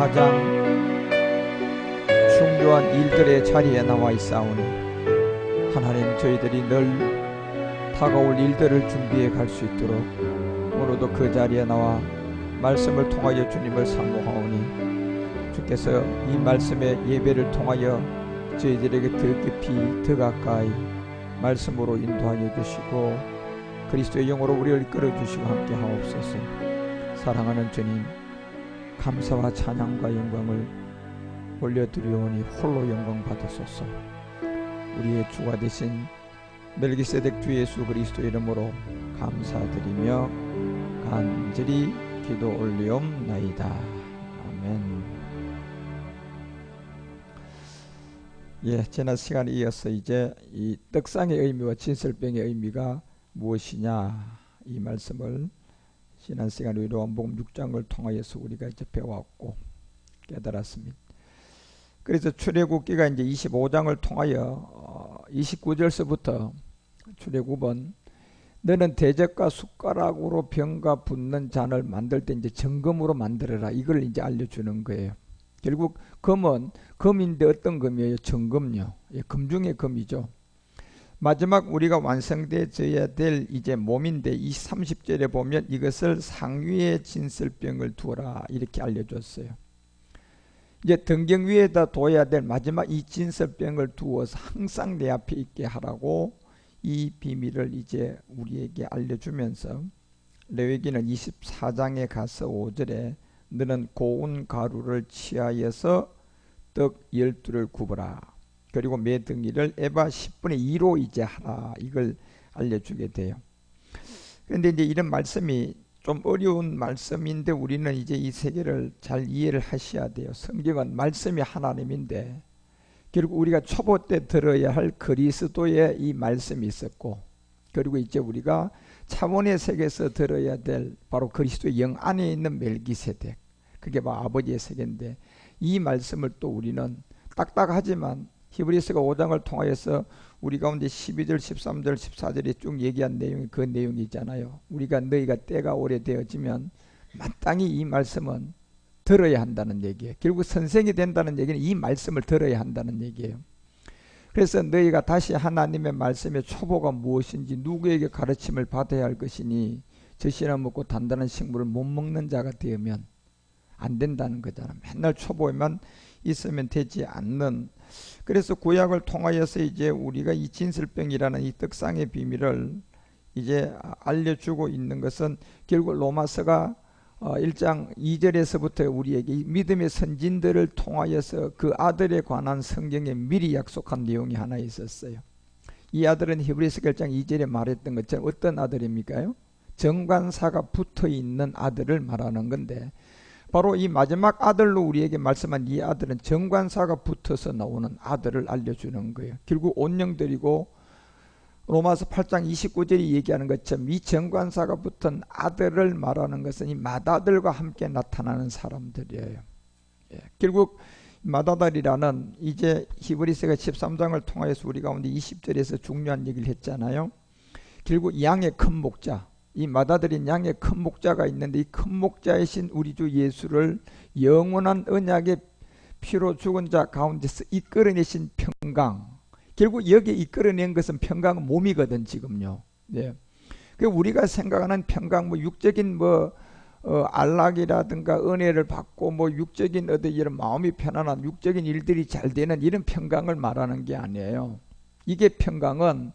가장 중요한 일들의 자리에 나와 있사오니 하나님, 저희들이 늘 다가올 일들을 준비해 갈 수 있도록 오늘도 그 자리에 나와 말씀을 통하여 주님을 사모하오니 주께서 이 말씀의 예배를 통하여 저희들에게 더 깊이 더 가까이 말씀으로 인도하여 주시고 그리스도의 영으로 우리를 이끌어 주시고 함께 하옵소서. 사랑하는 주님, 감사와 찬양과 영광을 올려드리오니 홀로 영광 받으소서. 우리의 주가 되신 멜기세덱 주 예수 그리스도 이름으로 감사드리며 간절히 기도 올리옵나이다. 아멘. 지난 시간에 이어서 이제 이 떡상의 의미와 진설병의 의미가 무엇이냐, 이 말씀을 지난 시간에 요한복음 6장을 통하여서 우리가 이제 배웠고 깨달았습니다. 그래서 출애굽기가 이제 25장을 통하여 29절서부터 출애굽은 너는 대적과 숟가락으로 병과 붓는 잔을 만들 때 이제 정금으로 만들어라, 이걸 이제 알려주는 거예요. 결국 금은 금인데 어떤 금이에요? 정금요. 금 중에 금이죠. 마지막 우리가 완성되어야 될 이제 몸인데 이 30절에 보면 이것을 상위에 진설병을 두어라 이렇게 알려줬어요. 이제 등경 위에다 둬야 될 마지막 이 진설병을 두어서 항상 내 앞에 있게 하라고 이 비밀을 이제 우리에게 알려주면서 레위기는 24장에 가서 5절에 너는 고운 가루를 취하여서 떡 12를 굽어라. 그리고 매덩이를 에바 10분의 2로 이제 하라. 이걸 알려주게 돼요. 그런데 이제 이런 말씀이 좀 어려운 말씀인데 우리는 이제 이 세계를 잘 이해를 하셔야 돼요. 성경은 말씀이 하나님인데 결국 우리가 초보 때 들어야 할 그리스도의 이 말씀이 있었고, 그리고 이제 우리가 차원의 세계에서 들어야 될 바로 그리스도의 영 안에 있는 멜기세덱, 그게 바로 아버지의 세계인데 이 말씀을 또 우리는 딱딱하지만 히브리서가 5장을 통하여서 우리 가운데 12절, 13절, 14절에 쭉 얘기한 내용이 그 내용이잖아요. 우리가 너희가 때가 오래되어지면 마땅히 이 말씀은 들어야 한다는 얘기예요. 결국 선생이 된다는 얘기는 이 말씀을 들어야 한다는 얘기예요. 그래서 너희가 다시 하나님의 말씀의 초보가 무엇인지 누구에게 가르침을 받아야 할 것이니 젖이나 먹고 단단한 식물을 못 먹는 자가 되면 안 된다는 거잖아. 맨날 초보에만 있으면 되지 않는. 그래서 구약을 통하여서 이제 우리가 이 진설병이라는 이 떡상의 비밀을 이제 알려주고 있는 것은 결국 로마서가 1장 2절에서부터 우리에게 이 믿음의 선진들을 통하여서 그 아들에 관한 성경에 미리 약속한 내용이 하나 있었어요. 이 아들은 히브리서 1장 2절에 말했던 것처럼 어떤 아들입니까요? 정관사가 붙어있는 아들을 말하는 건데 바로 이 마지막 아들로 우리에게 말씀한 이 아들은 정관사가 붙어서 나오는 아들을 알려주는 거예요. 결국 온영들이고 로마서 8장 29절이 얘기하는 것처럼 이 정관사가 붙은 아들을 말하는 것은 이 맏아들과 함께 나타나는 사람들이에요. 결국 맏아들이라는 이제 히브리서가 13장을 통해서 우리 가운데 20절에서 중요한 얘기를 했잖아요. 결국 양의 큰 목자, 이 맏아들인 양의 큰 목자가 있는데 이 큰 목자이신 우리 주 예수를 영원한 언약의 피로 죽은 자 가운데서 이끌어내신 평강, 결국 여기 이끌어낸 것은 평강은 몸이거든 지금요. 우리가 생각하는 평강, 뭐 육적인 안락이라든가 은혜를 받고 육적인 이런 마음이 편안한 육적인 일들이 잘 되는 이런 평강을 말하는 게 아니에요. 이게 평강은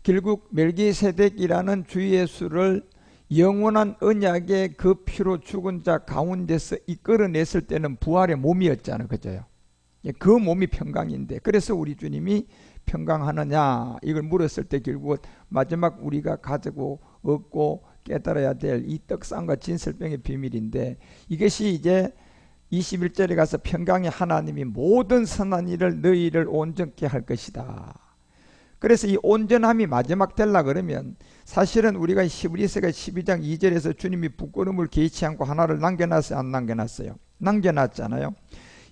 결국 멜기세덱이라는 주 예수를 영원한 언약의 그 피로 죽은 자 가운데서 이끌어냈을 때는 부활의 몸이었잖아요. 그죠? 그 몸이 평강인데, 그래서 우리 주님이 평강하느냐 이걸 물었을 때 결국 마지막 우리가 가지고 얻고 깨달아야 될 이 떡상과 진설병의 비밀인데, 이것이 이제 21절에 가서 평강의 하나님이 모든 선한 일을 너희를 온전케 할 것이다. 그래서 이 온전함이 마지막 되려 그러면 사실은 우리가 히브리서가 12장 2절에서 주님이 부끄러움을 개의치 않고 하나를 남겨놨어요? 안 남겨놨어요? 남겨놨잖아요.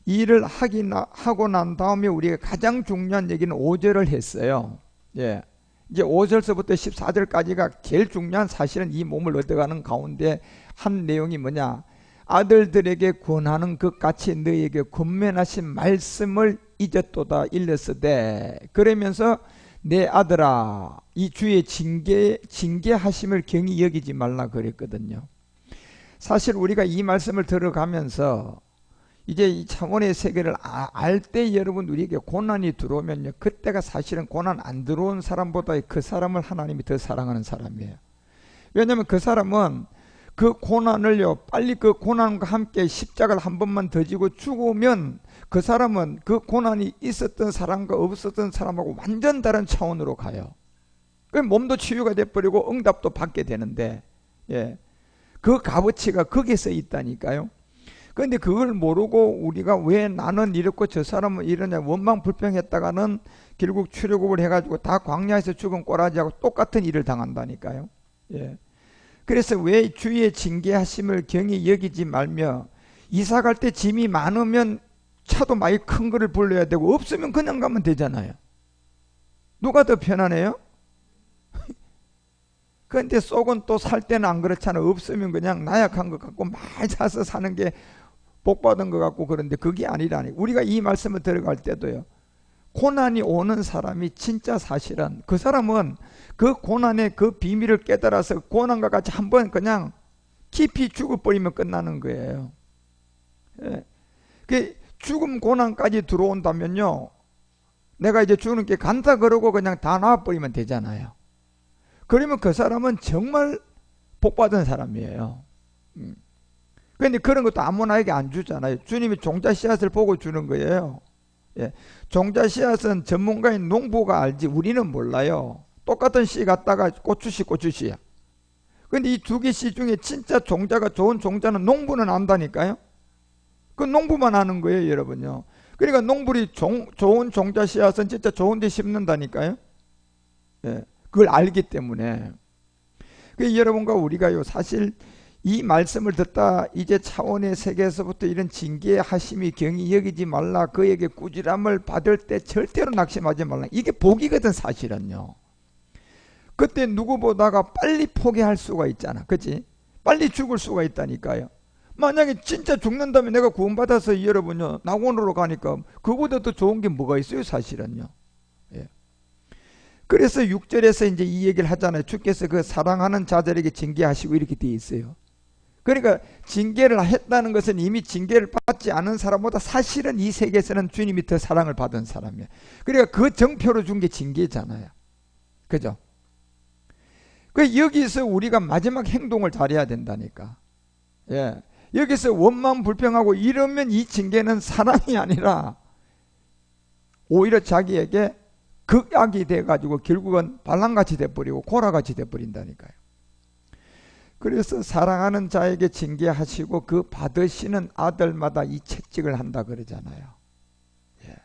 이 일을 하고 난 다음에 우리가 가장 중요한 얘기는 5절을 했어요. 이제 5절서부터 14절까지가 제일 중요한, 사실은 이 몸을 얻어가는 가운데 한 내용이 뭐냐, 아들들에게 권하는 것 같이 너희에게 권면하신 말씀을 잊었도다 일렀으되 그러면서 내 아들아 이 주의 징계하심을 경히 여기지 말라 그랬거든요. 사실 우리가 이 말씀을 들어가면서 이제 이 차원의 세계를 알 때 여러분 우리에게 고난이 들어오면요, 그때가 사실은 고난 안 들어온 사람보다 그 사람을 하나님이 더 사랑하는 사람이에요. 왜냐하면 그 사람은 그 고난을요, 빨리 그 고난과 함께 십자가를 한 번만 더 지고 죽으면 그 사람은 그 고난이 있었던 사람과 없었던 사람하고 완전 다른 차원으로 가요. 그 몸도 치유가 돼버리고 응답도 받게 되는데, 예, 그 값어치가 거기서 있다니까요. 그런데 그걸 모르고 우리가 왜 나는 이렇고 저 사람은 이러냐 원망 불평했다가는 결국 출애굽을 해가지고 다 광야에서 죽은 꼬라지하고 똑같은 일을 당한다니까요. 예. 그래서 왜 주의 징계하심을 경히 여기지 말며 이사 갈 때 짐이 많으면 차도 많이 큰 거를 불러야 되고 없으면 그냥 가면 되잖아요. 누가 더 편하네요? 그런데 속은 또 살 때는 안 그렇잖아. 없으면 그냥 나약한 것 같고 많이 사서 사는 게 복 받은 것 같고. 그런데 그게 아니라니. 우리가 이 말씀을 들어갈 때도요, 고난이 오는 사람이 진짜 사실은 그 사람은 그 고난의 그 비밀을 깨달아서 고난과 같이 한번 그냥 깊이 죽어버리면 끝나는 거예요. 예. 그 죽음 고난까지 들어온다면요, 내가 이제 주님께 간다 그러고 그냥 다 나와버리면 되잖아요. 그러면 그 사람은 정말 복받은 사람이에요. 그런데 그런 것도 아무나에게 안 주잖아요. 주님이 종자 씨앗을 보고 주는 거예요. 예. 종자 씨앗은 전문가인 농부가 알지 우리는 몰라요. 똑같은 씨 갖다가 고추씨야. 그런데 이 두 개 씨 중에 진짜 종자가 좋은 종자는 농부는 안다니까요. 그 농부만 아는 거예요, 여러분요. 그러니까 농부리 좋은 종자 씨앗은 진짜 좋은 데 심는다니까요. 예. 그걸 알기 때문에. 그 여러분과 우리가요, 사실 이 말씀을 듣다 이제 차원의 세계에서부터 이런 징계하심이 경히 여기지 말라, 그에게 꾸지람을 받을 때 절대로 낙심하지 말라. 이게 복이거든 사실은요. 그때 누구보다가 빨리 포기할 수가 있잖아. 그치? 빨리 죽을 수가 있다니까요. 만약에 진짜 죽는다면 내가 구원받아서 여러분요, 낙원으로 가니까 그보다 더 좋은 게 뭐가 있어요 사실은요. 예. 그래서 6절에서 이제 이 얘기를 하잖아요. 주께서 그 사랑하는 자들에게 징계하시고 이렇게 돼 있어요. 그러니까 징계를 했다는 것은 이미 징계를 받지 않은 사람보다 사실은 이 세계에서는 주님이 더 사랑을 받은 사람이에요. 그러니까 그 정표로 준 게 징계잖아요. 그죠? 그 여기서 우리가 마지막 행동을 잘해야 된다니까. 예. 여기서 원망 불평하고 이러면 이 징계는 사랑이 아니라 오히려 자기에게 극악이 돼가지고 결국은 발랑같이 돼버리고 고라같이 돼버린다니까요. 그래서 사랑하는 자에게 징계하시고 그 받으시는 아들마다 이 채찍을 한다 그러잖아요. 예.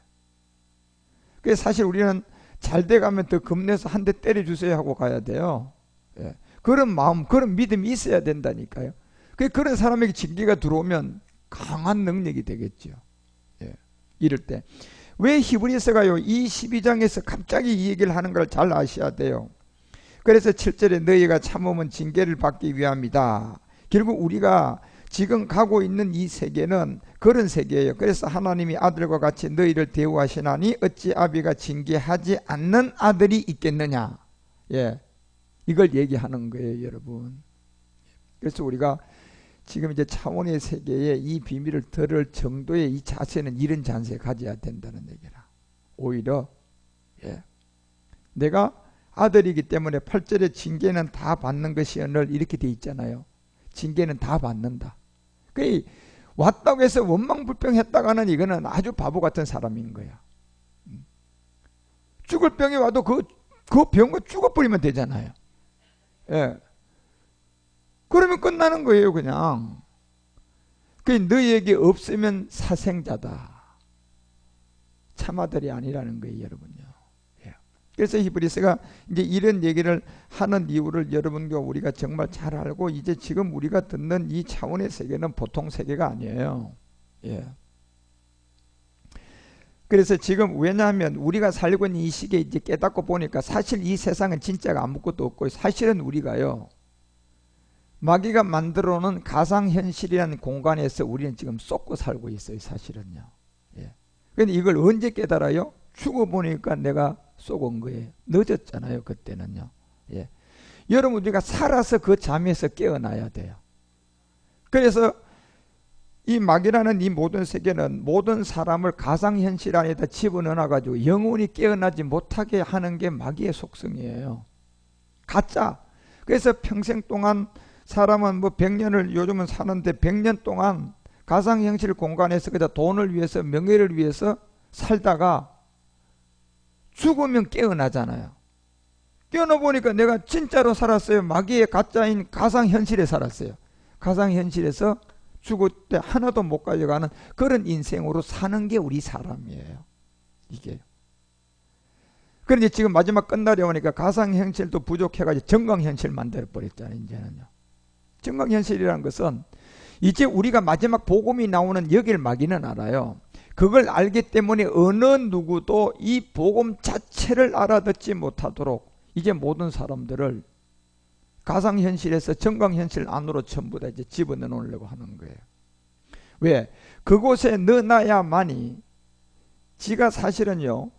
그래서 사실 우리는 잘 돼가면 더 겁내서 한 대 때려주세요 하고 가야 돼요. 예. 그런 마음, 그런 믿음이 있어야 된다니까요. 그런 사람에게 징계가 들어오면 강한 능력이 되겠죠. 예. 이럴 때 왜 히브리서가요 이 12장에서 갑자기 이 얘기를 하는 걸 잘 아셔야 돼요. 그래서 7절에 너희가 참으면 징계를 받기 위함이다. 결국 우리가 지금 가고 있는 이 세계는 그런 세계예요. 그래서 하나님이 아들과 같이 너희를 대우하시나니 어찌 아비가 징계하지 않는 아들이 있겠느냐. 예, 이걸 얘기하는 거예요, 여러분. 그래서 우리가 지금 이제 차원의 세계에 이 비밀을 들을 정도의 이 자세는 이런 자세 가져야 된다는 얘기라. 오히려 예, 내가 아들이기 때문에 8절에 징계는 다 받는 것이오늘 이렇게 돼 있잖아요. 징계는 다 받는다. 그 왔다고 해서 원망불평했다가는 이거는 아주 바보 같은 사람인 거야. 죽을 병이 와도 그 병과 죽어버리면 되잖아요. 예. 그러면 끝나는 거예요, 그냥. 그 너희에게 없으면 사생자다. 참아들이 아니라는 거예요, 여러분요. 예. 그래서 히브리서가 이제 이런 얘기를 하는 이유를 여러분과 우리가 정말 잘 알고, 이제 지금 우리가 듣는 이 차원의 세계는 보통 세계가 아니에요. 예. 그래서 지금 왜냐하면 우리가 살고 있는 이 시기에 이제 깨닫고 보니까 사실 이 세상은 진짜가 아무것도 없고, 사실은 우리가요 마귀가 만들어 놓은 가상현실이라는 공간에서 우리는 지금 쏟고 살고 있어요, 사실은요. 예. 근데 이걸 언제 깨달아요? 죽어보니까 내가 속은 거예요. 늦었잖아요, 그때는요. 예. 여러분, 우리가 살아서 그 잠에서 깨어나야 돼요. 그래서 이 마귀라는 이 모든 세계는 모든 사람을 가상현실 안에다 집어넣어 가지고 영원히 깨어나지 못하게 하는 게 마귀의 속성이에요. 가짜. 그래서 평생 동안 사람은 뭐 100년을 요즘은 사는데 100년 동안 가상현실 공간에서 그다 돈을 위해서 명예를 위해서 살다가 죽으면 깨어나잖아요. 깨어나 보니까 내가 진짜로 살았어요. 마귀의 가짜인 가상현실에 살았어요. 가상현실에서 죽을 때 하나도 못 가져가는 그런 인생으로 사는 게 우리 사람이에요. 이게. 그런데 지금 마지막 끝날에 오니까 가상현실도 부족해가지고 정강현실 만들어버렸잖아요. 이제는요. 정강현실이라는 것은 이제 우리가 마지막 복음이 나오는 여길 마귀는 알아요. 그걸 알기 때문에 어느 누구도 이 복음 자체를 알아듣지 못하도록 이제 모든 사람들을 가상현실에서 정강현실 안으로 전부 다 이제 집어넣어 놓으려고 하는 거예요. 왜? 그곳에 넣어놔야만이 지가 사실은요,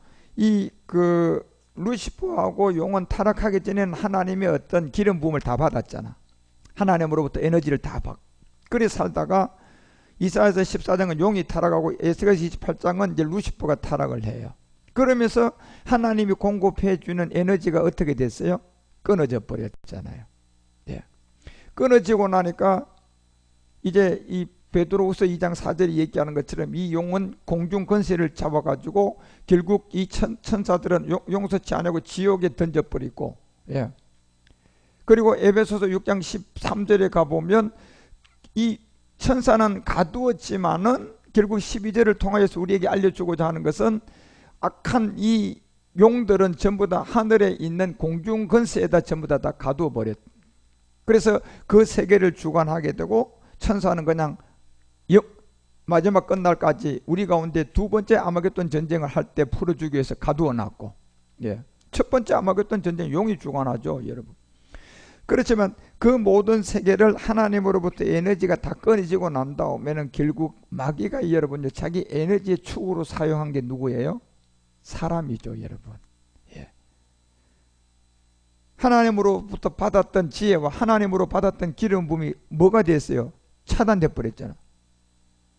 루시퍼하고 용은 타락하기 전에는 하나님의 어떤 기름 부음을 다 받았잖아. 하나님으로부터 에너지를 다 받고. 그래 살다가 이사야서 14장은 용이 타락하고 에스겔서 28장은 이제 루시퍼가 타락을 해요. 그러면서 하나님이 공급해 주는 에너지가 어떻게 됐어요? 끊어져 버렸잖아요. 예. 끊어지고 나니까 이제 이 베드로후서 2장 4절이 얘기하는 것처럼 이 용은 공중 권세를 잡아가지고 결국 이 천사들은 용서치 않고 지옥에 던져버리고, 예. 그리고 에베소서 6장 13절에 가보면 이 천사는 가두었지만은 결국 12절을 통하여서 우리에게 알려주고자 하는 것은 악한 이 용들은 전부 다 하늘에 있는 공중 권세에다 전부 다 가두어 버렸. 그래서 그 세계를 주관하게 되고 천사는 그냥 마지막 끝날까지 우리 가운데 두 번째 아마겟돈 전쟁을 할 때 풀어주기 위해서 가두어 놨고, 예. 첫 번째 아마겟돈 전쟁 용이 주관하죠, 여러분. 그렇지만 그 모든 세계를 하나님으로부터 에너지가 다 끊어지고 난 다음에는 결국 마귀가 여러분 자기 에너지의 축으로 사용한 게 누구예요? 사람이죠, 여러분. 예. 하나님으로부터 받았던 지혜와 하나님으로 받았던 기름 부음이 뭐가 됐어요? 차단돼 버렸잖아.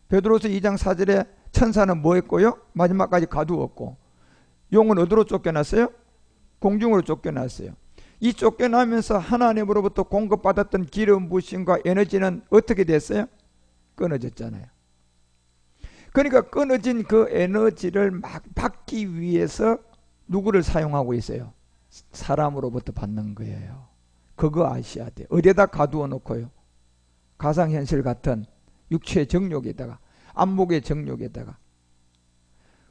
베드로서 2장 4절에 천사는 뭐 했고요? 마지막까지 가두었고, 용은 어디로 쫓겨났어요? 공중으로 쫓겨났어요. 이 쫓겨나면서 하나님으로부터 공급받았던 기름 부으심과 에너지는 어떻게 됐어요? 끊어졌잖아요. 그러니까 끊어진 그 에너지를 막 받기 위해서 누구를 사용하고 있어요? 사람으로부터 받는 거예요. 그거 아셔야 돼요. 어디에다 가두어 놓고요? 가상현실 같은 육체의 정욕에다가, 안목의 정욕에다가.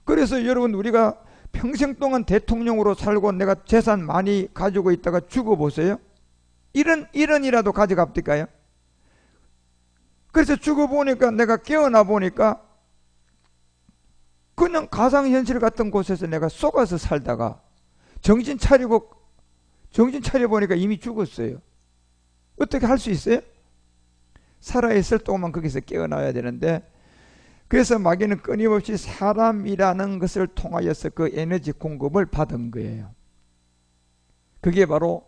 그래서 여러분, 우리가 평생 동안 대통령으로 살고 내가 재산 많이 가지고 있다가 죽어보세요. 1원이라도 가져갑니까요? 그래서 죽어보니까 내가 깨어나 보니까 그냥 가상현실 같은 곳에서 내가 속아서 살다가 정신 차려보니까 이미 죽었어요. 어떻게 할 수 있어요? 살아있을 동안 거기서 깨어나야 되는데, 그래서 마귀는 끊임없이 사람이라는 것을 통하여서 그 에너지 공급을 받은 거예요. 그게 바로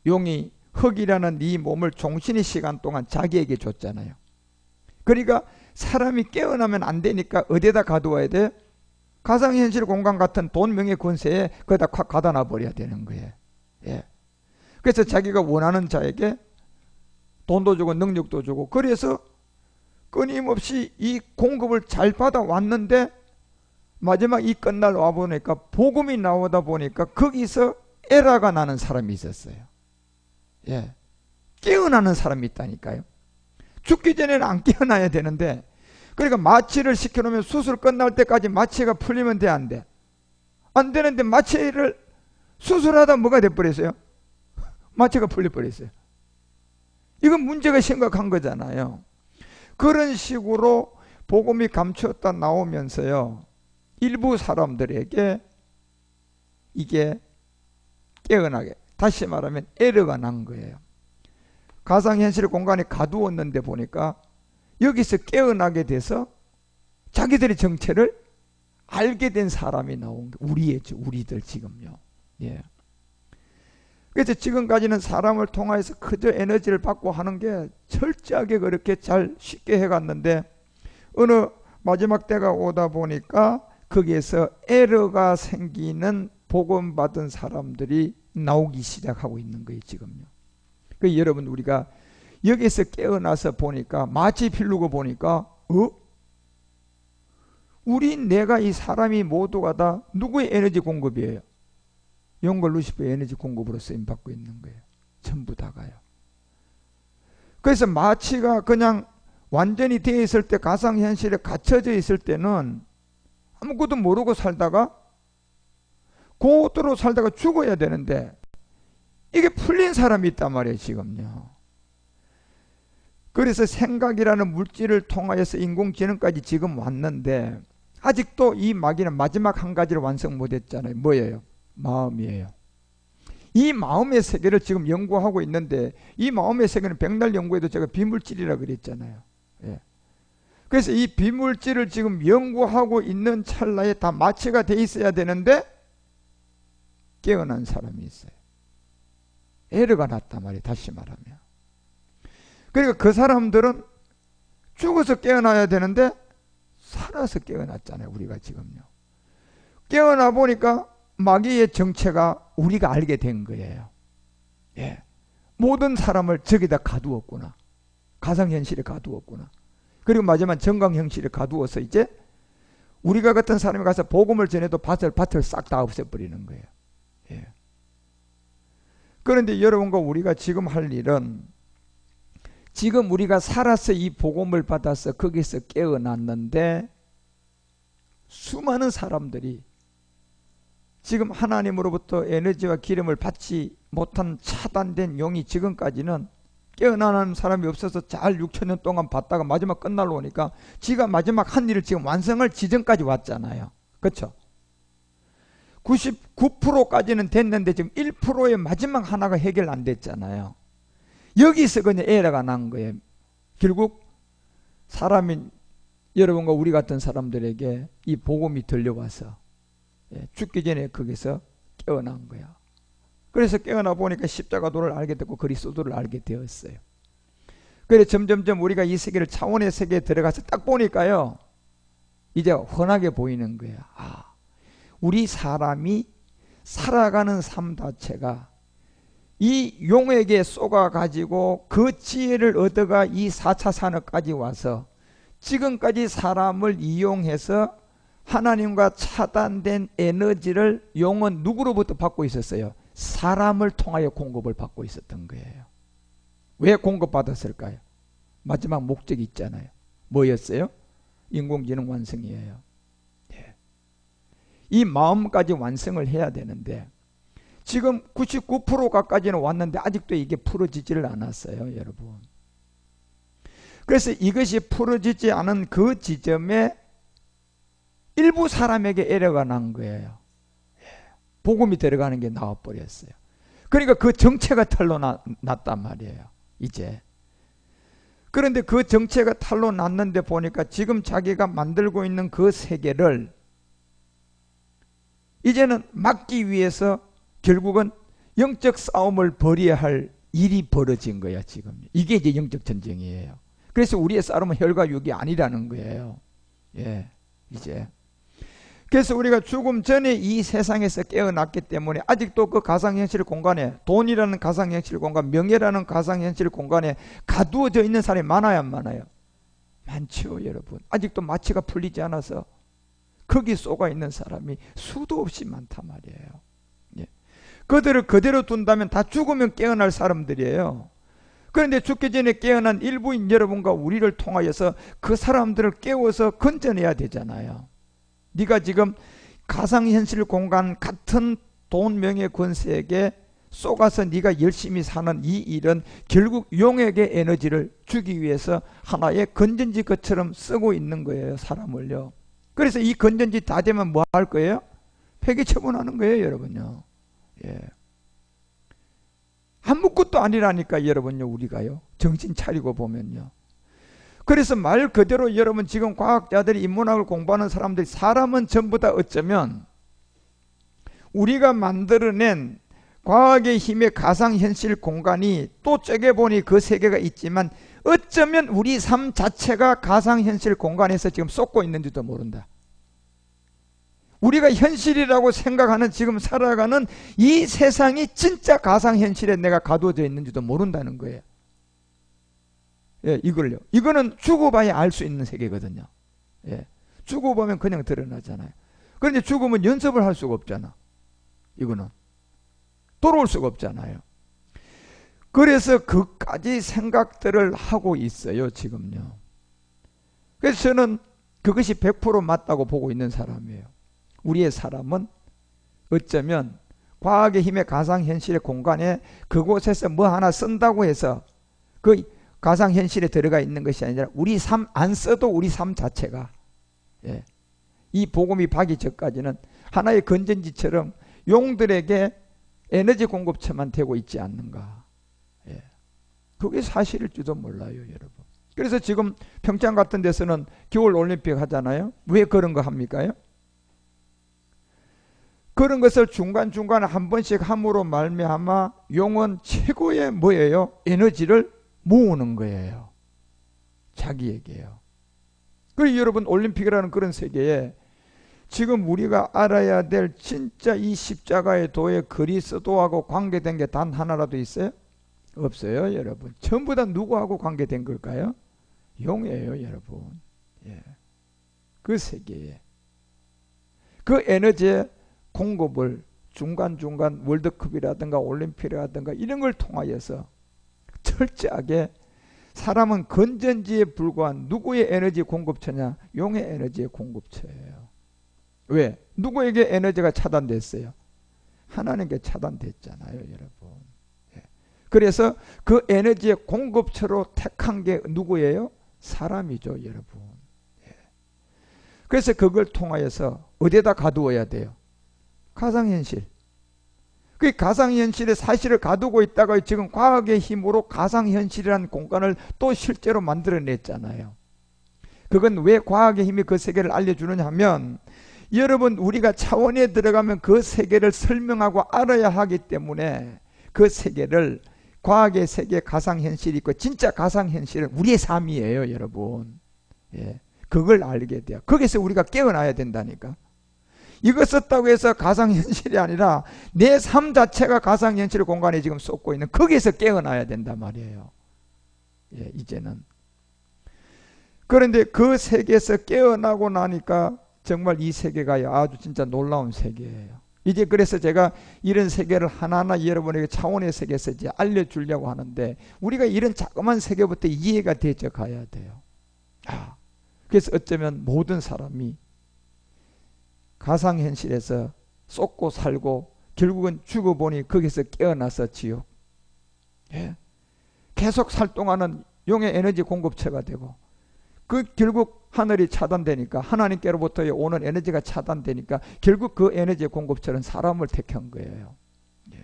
용이 흙이라는 이 몸을 종신의 시간 동안 자기에게 줬잖아요. 그러니까 사람이 깨어나면 안 되니까 어디에다 가두어야 돼? 가상현실 공간 같은 돈, 명예, 권세에 거기다 콱 가다 놔버려야 되는 거예요. 예. 그래서 자기가 원하는 자에게 돈도 주고 능력도 주고, 그래서 끊임없이 이 공급을 잘 받아왔는데 마지막 이 끝날 와보니까 복음이 나오다 보니까 거기서 에러가 나는 사람이 있었어요. 예. 깨어나는 사람이 있다니까요. 죽기 전에는 안 깨어나야 되는데, 그러니까 마취를 시켜놓으면 수술 끝날 때까지 마취가 풀리면 돼, 안 돼? 안 되는데 마취를 수술하다 뭐가 돼버렸어요? 마취가 풀려버렸어요. 이건 문제가 심각한 거잖아요. 그런 식으로 복음이 감추었다 나오면서요, 일부 사람들에게 이게 깨어나게, 다시 말하면 에러가 난 거예요. 가상현실 공간에 가두었는데 보니까 여기서 깨어나게 돼서 자기들의 정체를 알게 된 사람이 나온 게 우리들 지금요. 예. 그래서 지금까지는 사람을 통해서 그저 에너지를 받고 하는 게 철저하게 그렇게 잘 쉽게 해갔는데 어느 마지막 때가 오다 보니까 거기에서 에러가 생기는 복음 받은 사람들이 나오기 시작하고 있는 거예요 지금요. 그 여러분 우리가 여기서 깨어나서 보니까 마치 필르고 보니까 내가 이 사람이 모두가 다 누구의 에너지 공급이에요? 영과 루시퍼의 에너지 공급으로 쓰임받고 있는 거예요. 전부 다가요. 그래서 마치가 그냥 완전히 되어 있을 때 가상현실에 갇혀져 있을 때는 아무것도 모르고 살다가 고도로 살다가 죽어야 되는데 이게 풀린 사람이 있단 말이에요 지금요. 그래서 생각이라는 물질을 통하여서 인공지능까지 지금 왔는데 아직도 이 마귀는 마지막 한 가지를 완성 못했잖아요. 뭐예요? 마음이에요. 이 마음의 세계를 지금 연구하고 있는데 이 마음의 세계는 백날 연구에도 제가 비물질이라 그랬잖아요. 예. 그래서 이 비물질을 지금 연구하고 있는 찰나에 다 마취가 돼 있어야 되는데 깨어난 사람이 있어요. 에러가 났단 말이에요. 다시 말하면. 그러니까 그 사람들은 죽어서 깨어나야 되는데 살아서 깨어났잖아요. 우리가 지금요. 깨어나 보니까 마귀의 정체가 우리가 알게 된 거예요. 예. 모든 사람을 저기다 가두었구나. 가상현실에 가두었구나. 그리고 마지막 정강현실에 가두어서 이제 우리가 같은 사람이 가서 복음을 전해도 밭을 싹 다 없애버리는 거예요. 예. 그런데 여러분과 우리가 지금 할 일은 지금 우리가 살아서 이 복음을 받아서 거기서 깨어났는데 수많은 사람들이 지금 하나님으로부터 에너지와 기름을 받지 못한 차단된 영이 지금까지는 깨어나는 사람이 없어서 잘 6천년 동안 받다가 마지막 끝날로 오니까 지가 마지막 한 일을 지금 완성할 지점까지 왔잖아요. 그렇죠? 99%까지는 됐는데 지금 1%의 마지막 하나가 해결 안 됐잖아요. 여기서 그냥 에러가 난 거예요. 결국 사람인 여러분과 우리 같은 사람들에게 이 복음이 들려와서 죽기 전에 거기서 깨어난 거야. 그래서 깨어나 보니까 십자가도를 알게 됐고 그리스도를 알게 되었어요. 그래서 점점점 우리가 이 세계를 차원의 세계에 들어가서 딱 보니까요 이제 훤하게 보이는 거예요. 우리 사람이 살아가는 삶 자체가 이 용에게 쏘가가지고 그 지혜를 얻어가 이 4차 산업까지 와서 지금까지 사람을 이용해서 하나님과 차단된 에너지를 용은 누구로부터 받고 있었어요? 사람을 통하여 공급을 받고 있었던 거예요. 왜 공급받았을까요? 마지막 목적이 있잖아요. 뭐였어요? 인공지능 완성이에요. 이 마음까지 완성을 해야 되는데 지금 99%가까지는 왔는데 아직도 이게 풀어지지를 않았어요, 여러분. 그래서 이것이 풀어지지 않은 그 지점에 일부 사람에게 에러가 난 거예요. 복음이 들어가는 게 나와버렸어요. 그러니까 그 정체가 탈로 났단 말이에요, 이제. 그런데 그 정체가 탈로 났는데 보니까 지금 자기가 만들고 있는 그 세계를 이제는 막기 위해서 결국은 영적 싸움을 벌여야 할 일이 벌어진 거야 지금. 이게 이제 영적 전쟁이에요. 그래서 우리의 싸움은 혈과 육이 아니라는 거예요. 예, 이제. 그래서 우리가 죽음 전에 이 세상에서 깨어났기 때문에 아직도 그 가상현실 공간에 돈이라는 가상현실 공간, 명예라는 가상현실 공간에 가두어져 있는 사람이 많아요, 안 많아요? 많죠, 여러분. 아직도 마취가 풀리지 않아서 거기 쏘가 있는 사람이 수도 없이 많단 말이에요. 예. 그들을 그대로 둔다면 다 죽으면 깨어날 사람들이에요. 그런데 죽기 전에 깨어난 일부인 여러분과 우리를 통하여서 그 사람들을 깨워서 건져내야 되잖아요. 네가 지금 가상현실 공간 같은 돈, 명예, 권세에게 쏘가서 네가 열심히 사는 이 일은 결국 용에게 에너지를 주기 위해서 하나의 건전지 것처럼 쓰고 있는 거예요, 사람을요. 그래서 이 건전지 다 되면 뭐 할 거예요? 폐기 처분하는 거예요, 여러분요. 예. 아무것도 아니라니까 여러분요. 우리가요. 정신 차리고 보면요. 그래서 말 그대로 여러분 지금 과학자들이 인문학을 공부하는 사람들이 사람은 전부 다 어쩌면 우리가 만들어낸 과학의 힘의 가상현실 공간이 또 쪼개보니 그 세계가 있지만 어쩌면 우리 삶 자체가 가상현실 공간에서 지금 쏟고 있는지도 모른다. 우리가 현실이라고 생각하는 지금 살아가는 이 세상이 진짜 가상현실에 내가 가두어져 있는지도 모른다는 거예요. 예, 이걸요. 이거는 죽어 봐야 알 수 있는 세계거든요. 예. 죽어 보면 그냥 드러나잖아요. 그런데 죽으면 연습을 할 수가 없잖아. 이거는. 돌아올 수가 없잖아요. 그래서 그까지 생각들을 하고 있어요, 지금요. 그래서 저는 그것이 100% 맞다고 보고 있는 사람이에요. 우리의 사람은 어쩌면 과학의 힘의 가상현실의 공간에 그곳에서 뭐 하나 쓴다고 해서 그 가상현실에 들어가 있는 것이 아니라 우리 삶 안 써도 우리 삶 자체가 예, 이 복음이 박이 전까지는 하나의 건전지처럼 용들에게 에너지 공급처만 되고 있지 않는가. 예. 그게 사실일지도 몰라요, 여러분. 그래서 지금 평창 같은 데서는 겨울 올림픽 하잖아요. 왜 그런 거 합니까요? 그런 것을 중간중간 한 번씩 함으로 말미암아 용은 최고의 뭐예요? 에너지를 모으는 거예요. 자기에게요. 그리고 여러분 올림픽이라는 그런 세계에 지금 우리가 알아야 될 진짜 이 십자가의 도에 그리스도하고 관계된 게 단 하나라도 있어요? 없어요, 여러분. 전부 다 누구하고 관계된 걸까요? 용이에요, 여러분. 예. 그 세계에 그 에너지의 공급을 중간중간 월드컵이라든가 올림픽이라든가 이런 걸 통하여서 철저하게 사람은 건전지에 불과한 누구의 에너지 공급처냐? 용의 에너지의 공급처예요. 왜? 누구에게 에너지가 차단됐어요? 하나님께 차단됐잖아요, 여러분. 예. 그래서 그 에너지의 공급처로 택한 게 누구예요? 사람이죠, 여러분. 예. 그래서 그걸 통하여서 어디에다 가두어야 돼요? 가상현실. 그 가상현실의 사실을 가두고 있다가 지금 과학의 힘으로 가상현실이라는 공간을 또 실제로 만들어냈잖아요. 그건 왜 과학의 힘이 그 세계를 알려주느냐 하면 여러분 우리가 차원에 들어가면 그 세계를 설명하고 알아야 하기 때문에 그 세계를 과학의 세계 가상현실이 있고 진짜 가상현실은 우리의 삶이에요, 여러분. 예, 그걸 알게 돼요. 거기서 우리가 깨어나야 된다니까. 이거 썼다고 해서 가상현실이 아니라 내 삶 자체가 가상현실 공간에 지금 쏟고 있는 거기에서 깨어나야 된단 말이에요. 예, 이제는. 그런데 그 세계에서 깨어나고 나니까 정말 이 세계가 아주 진짜 놀라운 세계예요. 이제 그래서 제가 이런 세계를 하나하나 여러분에게 차원의 세계에서 이제 알려주려고 하는데 우리가 이런 자그마한 세계부터 이해가 되져 가야 돼요. 그래서 어쩌면 모든 사람이 가상현실에서 쏟고 살고 결국은 죽어보니 거기서 깨어나서 지옥. 예. 계속 살동하는 용의 에너지 공급처가 되고 그 결국 하늘이 차단되니까 하나님께로부터 오는 에너지가 차단되니까 결국 그 에너지의 공급처는 사람을 택한 거예요. 예.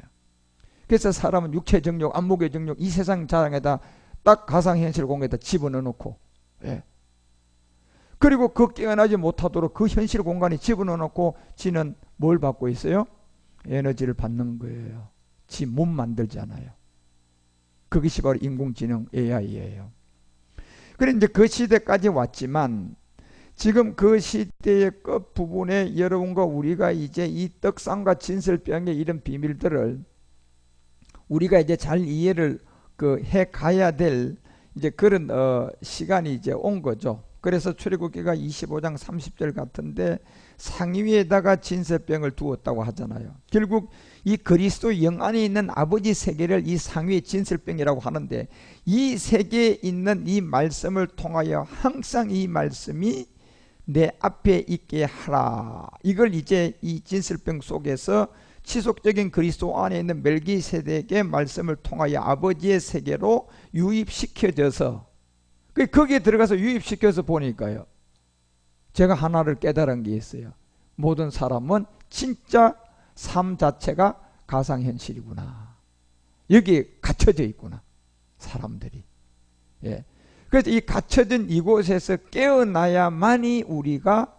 그래서 사람은 육체 정욕, 안목의 정욕 이 세상 자랑에다 딱 가상현실 공간에다 집어넣어 놓고 예. 그리고 그 깨어나지 못하도록 그 현실 공간에 집어넣어 놓고 지는 뭘 받고 있어요? 에너지를 받는 거예요. 지 몸 만들잖아요. 그것이 바로 인공지능 AI예요. 그런데 이제 그 시대까지 왔지만 지금 그 시대의 끝부분에 여러분과 우리가 이제 이 떡상과 진설병의 이런 비밀들을 우리가 이제 잘 이해를 해 가야 될 이제 그런 시간이 이제 온 거죠. 그래서 출애굽기가 25장 30절 같은데 상위에다가 진설병을 두었다고 하잖아요. 결국 이 그리스도 영 안에 있는 아버지 세계를 이 상위의 진설병이라고 하는데 이 세계에 있는 이 말씀을 통하여 항상 이 말씀이 내 앞에 있게 하라. 이걸 이제 이 진설병 속에서 지속적인 그리스도 안에 있는 멜기세덱의 말씀을 통하여 아버지의 세계로 유입시켜져서 거기에 들어가서 유입시켜서 보니까요. 제가 하나를 깨달은 게 있어요. 모든 사람은 진짜 삶 자체가 가상현실이구나. 여기에 갇혀져 있구나, 사람들이. 예. 그래서 이 갇혀진 이곳에서 깨어나야만이 우리가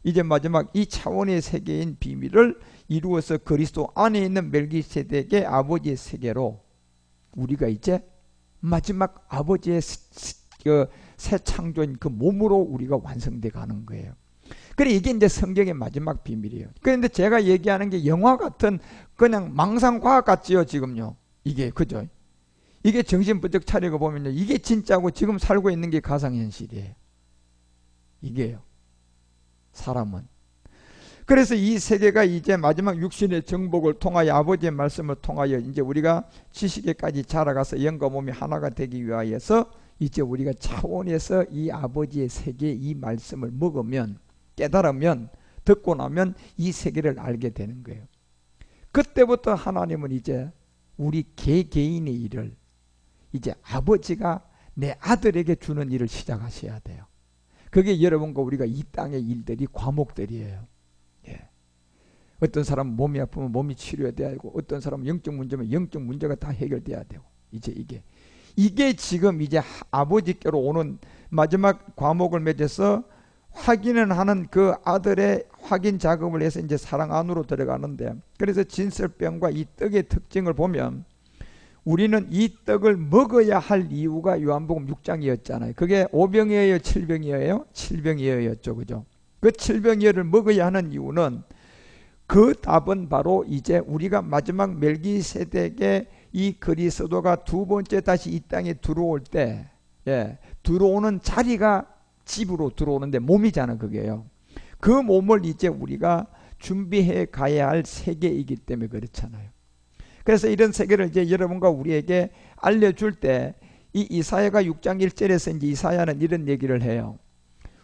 이제 마지막 이 차원의 세계인 비밀을 이루어서 그리스도 안에 있는 멜기세덱의 아버지의 세계로 우리가 이제 마지막 아버지의 새 창조인 그 몸으로 우리가 완성돼 가는 거예요. 그래, 이게 이제 성경의 마지막 비밀이에요. 그런데 제가 얘기하는 게 영화 같은 그냥 망상과학 같지요, 지금요. 이게, 그죠? 이게 정신 번쩍 차리고 보면요, 이게 진짜고 지금 살고 있는 게 가상현실이에요. 이게요, 사람은. 그래서 이 세계가 이제 마지막 육신의 정복을 통하여 아버지의 말씀을 통하여 이제 우리가 지식에까지 자라가서 영과 몸이 하나가 되기 위하여서 이제 우리가 차원에서 이 아버지의 세계 이 말씀을 먹으면, 깨달으면, 듣고 나면 이 세계를 알게 되는 거예요. 그때부터 하나님은 이제 우리 개개인의 일을 이제 아버지가 내 아들에게 주는 일을 시작하셔야 돼요. 그게 여러분과 우리가 이 땅의 일들이 과목들이에요. 예. 어떤 사람은 몸이 아프면 몸이 치료돼야 되고, 어떤 사람은 영적 문제면 영적 문제가 다 해결돼야 되고, 이제 이게 지금 이제 아버지께로 오는 마지막 과목을 맺어서 확인을 하는 그 아들의 확인 작업을 해서 이제 사랑 안으로 들어가는데, 그래서 진설병과 이 떡의 특징을 보면 우리는 이 떡을 먹어야 할 이유가 요한복음 6장이었잖아요. 그게 5병이에요, 7병이에요? 7병이었죠, 그죠? 그 7병이어를 먹어야 하는 이유는, 그 답은 바로 이제 우리가 마지막 멜기세덱의 이 그리스도가 두 번째 다시 이 땅에 들어올 때, 예, 들어오는 자리가 집으로 들어오는데 몸이잖아, 그게요. 그 몸을 이제 우리가 준비해 가야 할 세계이기 때문에 그렇잖아요. 그래서 이런 세계를 이제 여러분과 우리에게 알려줄 때, 이 이사야가 6장 1절에서 이제 이사야는 이런 얘기를 해요.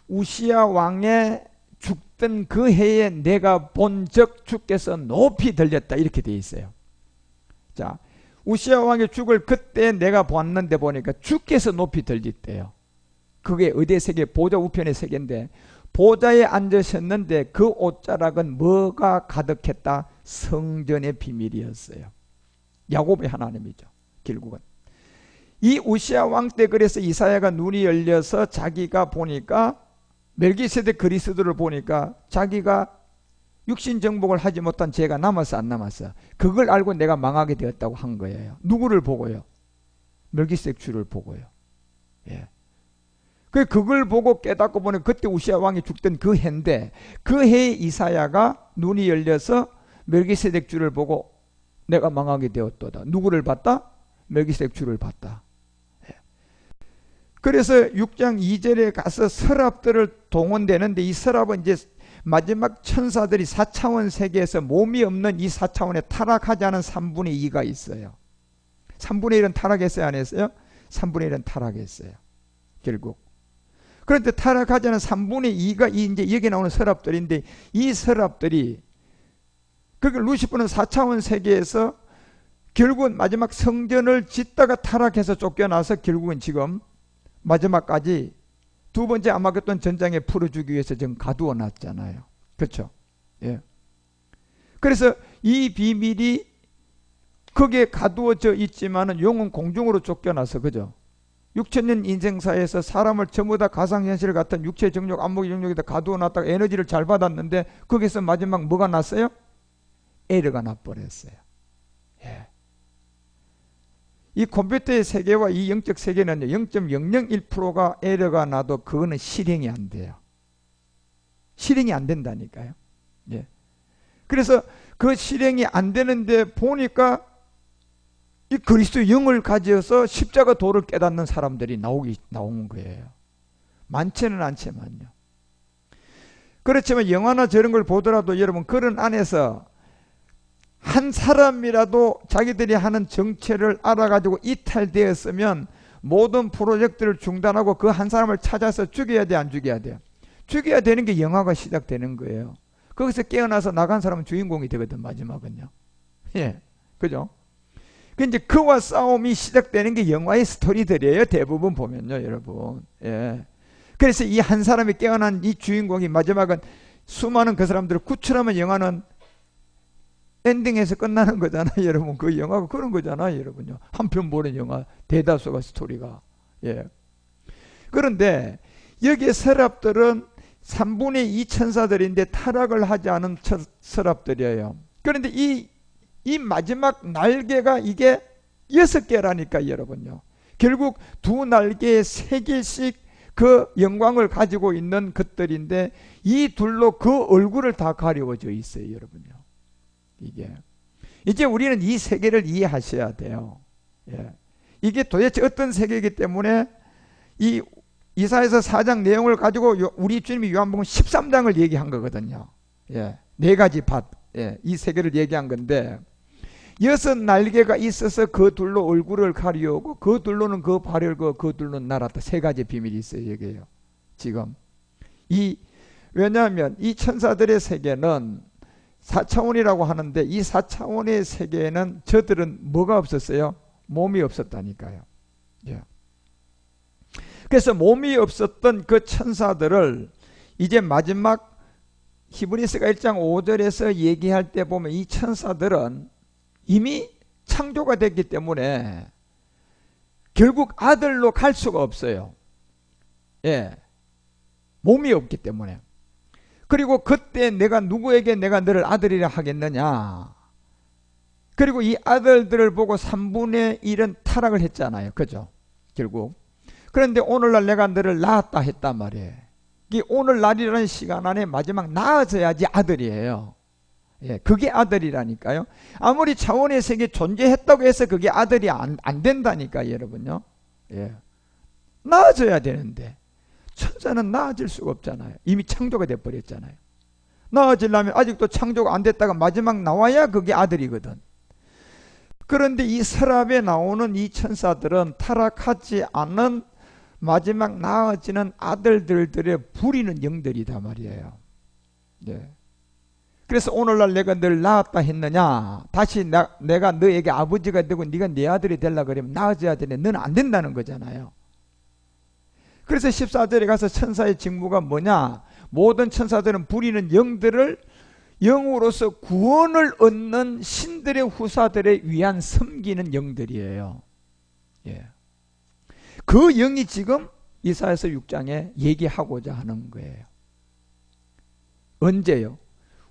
우시야 왕의 죽던 그 해에 내가 본즉 주께서 높이 들렸다, 이렇게 돼 있어요. 자, 우시야 왕의 죽을 그때 내가 봤는데 보니까 주께서 높이 들렸대요. 그게 어디의 세계? 보좌 우편의 세계인데, 보좌에 앉으셨는데 그 옷자락은 뭐가 가득했다? 성전의 비밀이었어요. 야곱의 하나님이죠, 결국은. 이 우시야 왕 때 그래서 이사야가 눈이 열려서 자기가 보니까 멜기세덱 그리스도를 보니까 자기가 육신 정복을 하지 못한 죄가 남았어, 안 남았어? 그걸 알고 내가 망하게 되었다고 한 거예요. 누구를 보고요? 멜기세덱 주를 보고요. 예. 그걸 보고 깨닫고 보니 그때 우시야 왕이 죽던 그 해인데, 그 해에 이사야가 눈이 열려서 멜기세덱 주를 보고 내가 망하게 되었도다. 누구를 봤다? 멜기세덱 주를 봤다. 예. 그래서 6장 2절에 가서 서랍들을 동원되는데, 이 서랍은 이제 마지막 천사들이 4차원 세계에서 몸이 없는 이 4차원에 타락하지 않은 3분의 2가 있어요. 3분의 1은 타락했어요, 안 했어요? 3분의 1은 타락했어요, 결국. 그런데 타락하지 않은 3분의 2가 이제 여기 나오는 서랍들인데, 이 서랍들이, 그러니까 루시퍼는 4차원 세계에서 결국은 마지막 성전을 짓다가 타락해서 쫓겨나서 결국은 지금 마지막까지 두 번째 아마겟돈 전장에 풀어주기 위해서 지금 가두어 놨잖아요. 그렇죠? 예. 그래서 이 비밀이 거기에 가두어져 있지만은 영은 공중으로 쫓겨나서, 그죠? 6천년 인생사에서 사람을 전부 다 가상현실 같은 육체 정욕, 안목의 정욕에다 가두어 놨다가 에너지를 잘 받았는데, 거기서 마지막 뭐가 났어요? 에러가 나버렸어요. 예. 이 컴퓨터의 세계와 이 영적 세계는 0.001%가 에러가 나도 그거는 실행이 안 돼요. 실행이 안 된다니까요. 예. 그래서 그 실행이 안 되는데 보니까 이 그리스도의 영을 가져서 십자가 도를 깨닫는 사람들이 나온 거예요. 많지는 않지만요. 그렇지만 영화나 저런 걸 보더라도 여러분, 그런 안에서 한 사람이라도 자기들이 하는 정체를 알아가지고 이탈되었으면 모든 프로젝트를 중단하고 그 한 사람을 찾아서 죽여야 돼, 안 죽여야 돼요? 죽여야 되는 게 영화가 시작되는 거예요. 거기서 깨어나서 나간 사람은 주인공이 되거든, 마지막은요. 예, 그죠? 근데 그와 싸움이 시작되는 게 영화의 스토리들이에요, 대부분 보면요, 여러분. 예. 그래서 이 한 사람이 깨어난 이 주인공이 마지막은 수많은 그 사람들을 구출하면 영화는 엔딩에서 끝나는 거잖아요, 여러분. 그 영화가 그런 거잖아요, 여러분요. 한 편 보는 영화 대다수가 스토리가. 예. 그런데 여기에 서랍들은 3분의 2 천사들인데 타락을 하지 않은 서랍들이에요. 그런데 이 마지막 날개가 이게 6개라니까 여러분요. 결국 두 날개에 3개씩 그 영광을 가지고 있는 것들인데 이 둘로 그 얼굴을 다 가려워져 있어요, 여러분요. 이게 이제 우리는 이 세계를 이해하셔야 돼요. 예. 이게 도대체 어떤 세계이기 때문에 이 이사야서 4장 내용을 가지고 우리 주님이 요한복음 13장을 얘기한 거거든요. 예. 4가지 밭, 예. 이 세계를 얘기한 건데 6 날개가 있어서 그 둘로 얼굴을 가리우고 그 둘로는 그 발을 그 둘로는 날았다. 3가지 비밀이 있어요, 여기에요. 지금 왜냐하면 이 천사들의 세계는 4차원이라고 하는데 이 4차원의 세계에는 저들은 뭐가 없었어요? 몸이 없었다니까요. 예. 그래서 몸이 없었던 그 천사들을 이제 마지막 히브리서가 1장 5절에서 얘기할 때 보면 이 천사들은 이미 창조가 됐기 때문에 결국 아들로 갈 수가 없어요. 예. 몸이 없기 때문에. 그리고 그때 내가 누구에게 내가 너를 아들이라 하겠느냐. 그리고 이 아들들을 보고 3분의 1은 타락을 했잖아요. 그죠? 결국. 그런데 오늘날 내가 너를 낳았다 했단 말이에요. 이 오늘날이라는 시간 안에 마지막 낳아져야지 아들이에요. 예, 그게 아들이라니까요. 아무리 차원의 세계 존재했다고 해서 그게 아들이 안 된다니까 여러분요. 예. 낳아져야 되는데 천사는 낳아질 수가 없잖아요. 이미 창조가 돼버렸잖아요. 낳아지려면 아직도 창조가 안 됐다가 마지막 나와야 그게 아들이거든. 그런데 이 서랍에 나오는 이 천사들은 타락하지 않은 마지막 낳아지는 아들들의 부리는 영들이다 말이에요. 네. 그래서 오늘날 내가 널 낳았다 했느냐, 다시 내가 너에게 아버지가 되고 네가 내 아들이 되려고 그러면 낳아져야 되네. 너는 안 된다는 거잖아요. 그래서 14절에 가서 천사의 직무가 뭐냐, 모든 천사들은 부리는 영들을 영으로서 구원을 얻는 신들의 후사들에 위한 섬기는 영들이에요. 예. 그 영이 지금 이사야서 6장에 얘기하고자 하는 거예요. 언제요?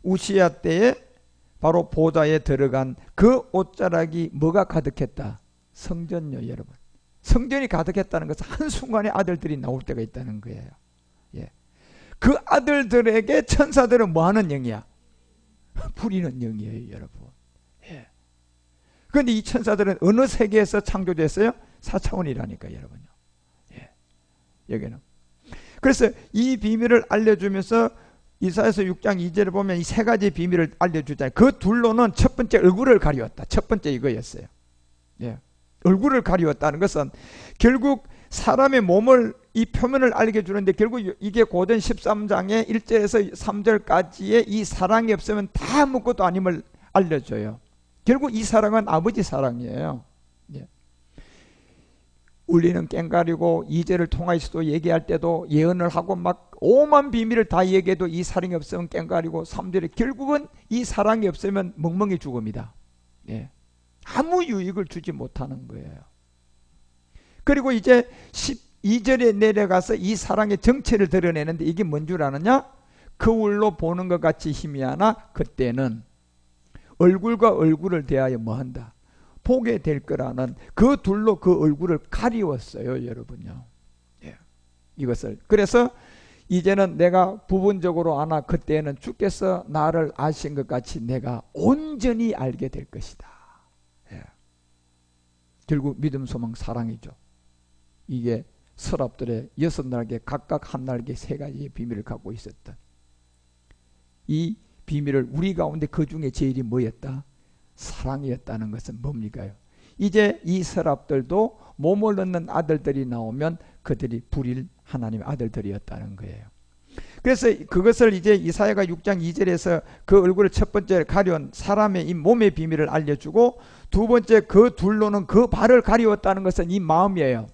우시야 때에 바로 보좌에 들어간 그 옷자락이 뭐가 가득했다? 성전요, 여러분. 성전이 가득했다는 것은 한순간에 아들들이 나올 때가 있다는 거예요. 예. 그 아들들에게 천사들은 뭐 하는 영이야? 부리는 영이에요, 여러분. 예. 그런데 이 천사들은 어느 세계에서 창조됐어요? 4차원이라니까, 여러분요. 예. 여기는. 그래서 이 비밀을 알려주면서 이사야서 6장 2절에 보면 이 3가지 비밀을 알려주잖아요. 그 둘로는 첫 번째 얼굴을 가리웠다. 첫 번째 이거였어요. 예. 얼굴을 가리웠다는 것은 결국 사람의 몸을 이 표면을 알게 주는데 결국 이게 고전 13장의 1절에서 3절까지의 이 사랑이 없으면 다 아무것도 아님을 알려줘요. 결국 이 사랑은 아버지 사랑이에요. 예. 울리는 꽹가리고 2절을 통해서도 얘기할 때도 예언을 하고 막 오만 비밀을 다 얘기해도 이 사랑이 없으면 꽹가리고 3절에 결국은 이 사랑이 없으면 멍멍이 죽음이다. 예. 아무 유익을 주지 못하는 거예요. 그리고 이제 12절에 내려가서 이 사랑의 정체를 드러내는데 이게 뭔 줄 아느냐? 거울로 보는 것 같이 희미하나 그때는 얼굴과 얼굴을 대하여 뭐한다? 보게 될 거라는 그 둘로 그 얼굴을 가리웠어요, 여러분요. 예. 이것을. 그래서 이제는 내가 부분적으로 아나 그때는 주께서 나를 아신 것 같이 내가 온전히 알게 될 것이다. 예. 결국 믿음, 소망, 사랑이죠. 이게 서랍들의 6날개 각각 한 날개 3가지의 비밀을 갖고 있었던 이 비밀을 우리 가운데 그 중에 제일이 뭐였다? 사랑이었다는 것은 뭡니까요? 이제 이 서랍들도 몸을 넣는 아들들이 나오면 그들이 불일 하나님의 아들들이었다는 거예요. 그래서 그것을 이제 이사야가 6장 2절에서 그 얼굴을 첫 번째 가려운 사람의 이 몸의 비밀을 알려주고 두 번째 그 둘로는 그 발을 가리웠다는 것은 이 마음이에요.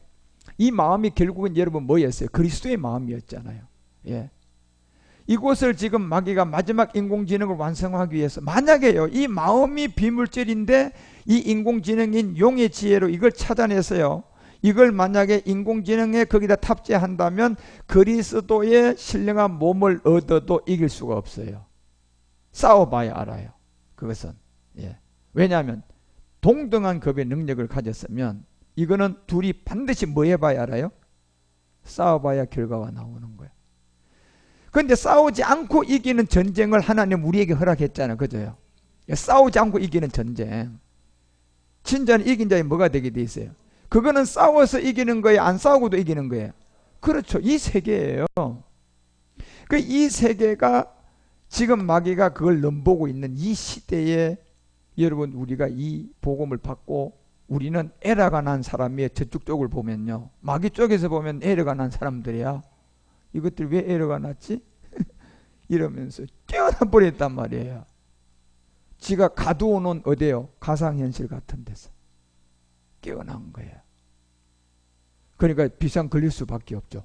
이 마음이 결국은 여러분 뭐였어요? 그리스도의 마음이었잖아요. 예. 이곳을 지금 마귀가 마지막 인공지능을 완성하기 위해서, 만약에요, 이 마음이 비물질인데 이 인공지능인 용의 지혜로 이걸 찾아내서요, 이걸 만약에 인공지능에 거기다 탑재한다면 그리스도의 신령한 몸을 얻어도 이길 수가 없어요. 싸워봐야 알아요. 그것은. 예. 왜냐하면 동등한 급의 능력을 가졌으면 이거는 둘이 반드시 뭐 해봐야 알아요? 싸워봐야 결과가 나오는 거예요. 그런데 싸우지 않고 이기는 전쟁을 하나님 우리에게 허락했잖아요. 그죠? 싸우지 않고 이기는 전쟁. 진짜는 이긴 자에 뭐가 되게 돼 있어요? 그거는 싸워서 이기는 거예요? 안 싸우고도 이기는 거예요? 그렇죠. 이 세계예요. 그 이 세계가 지금 마귀가 그걸 넘보고 있는 이 시대에 여러분, 우리가 이 복음을 받고 우리는 에러가 난 사람이에요. 저쪽 쪽을 보면요, 마귀 쪽에서 보면 에러가 난 사람들이야. 이것들 왜 에러가 났지? 이러면서 깨어나 버렸단 말이에요. 지가 가두어놓은 어디요? 가상현실 같은 데서 깨어난 거예요. 그러니까 비상 걸릴 수밖에 없죠.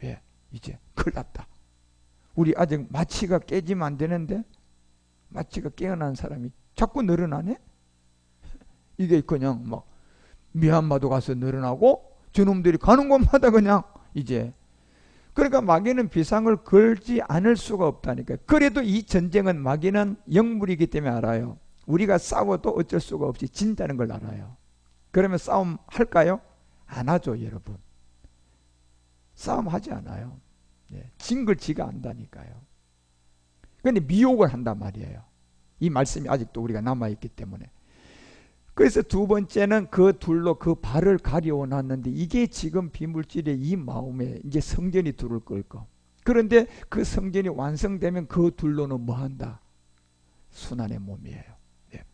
왜? 이제 큰일 났다. 우리 아직 마취가 깨지면 안 되는데 마취가 깨어난 사람이 자꾸 늘어나네? 이게 그냥 막 미얀마도 가서 늘어나고 저놈들이 가는 곳마다 그냥 이제, 그러니까 마귀는 비상을 걸지 않을 수가 없다니까요. 그래도 이 전쟁은 마귀는 영물이기 때문에 알아요. 우리가 싸워도 어쩔 수가 없이 진다는 걸 알아요. 그러면 싸움 할까요? 안 하죠, 여러분. 싸움 하지 않아요. 예, 진 걸 지가 안다니까요. 그런데 미혹을 한단 말이에요. 이 말씀이 아직도 우리가 남아있기 때문에. 그래서 두 번째는 그 둘로 그 발을 가려워 놨는데, 이게 지금 비물질의 이 마음에 이제 성전이 둘을 끌고, 그런데 그 성전이 완성되면 그 둘로는 뭐 한다? 순환의 몸이에요. 예.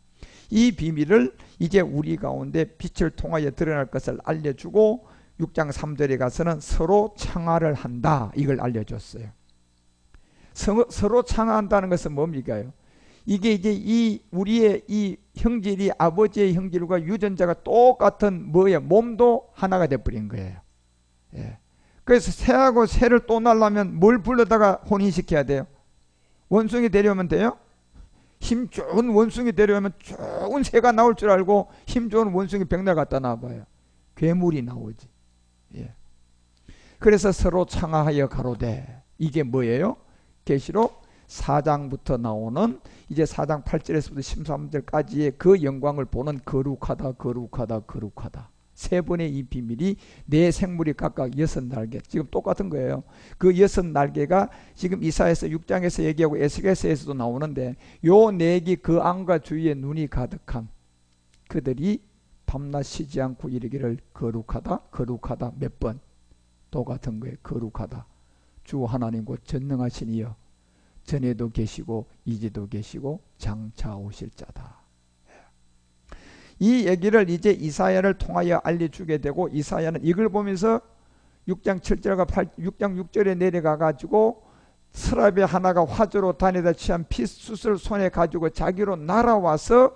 이 비밀을 이제 우리 가운데 빛을 통하여 드러날 것을 알려주고 6장 3절에 가서는 서로 창화를 한다, 이걸 알려줬어요. 서로 창화한다는 것은 뭡니까요? 이게 이제 이 우리의 이 형질이 아버지의 형질과 유전자가 똑같은 뭐예요? 몸도 하나가 돼버린 거예요. 예. 그래서 새하고 새를 또 날려면 뭘 불러다가 혼인시켜야 돼요? 원숭이 데려오면 돼요? 힘 좋은 원숭이 데려오면 좋은 새가 나올 줄 알고 힘 좋은 원숭이 백날 갖다 놔봐요. 괴물이 나오지. 예. 그래서 서로 창화하여 가로되, 이게 뭐예요? 계시록 4장부터 나오는 이제 4장 8절에서부터 13절까지의 그 영광을 보는 거룩하다, 거룩하다, 거룩하다. 세 번의 이 비밀이 네 생물이 각각 6날개, 지금 똑같은 거예요. 그 6날개가 지금 이사야서 6장에서 얘기하고 에스겔서에서도 나오는데, 요 네기 그 안과 주위에 눈이 가득한 그들이 밤낮 쉬지 않고 이르기를 거룩하다, 거룩하다. 몇 번? 똑같은 거예요. 거룩하다. 주 하나님 곧 전능하신 이여, 전에도 계시고 이제도 계시고 장차 오실 자다. 이 얘기를 이제 이사야를 통하여 알려주게 되고, 이사야는 이걸 보면서 6장 7절과 6장 6절에 내려가 가지고 스라비 하나가 화조로 다니다 취한 핏숯을 손에 가지고 자기로 날아와서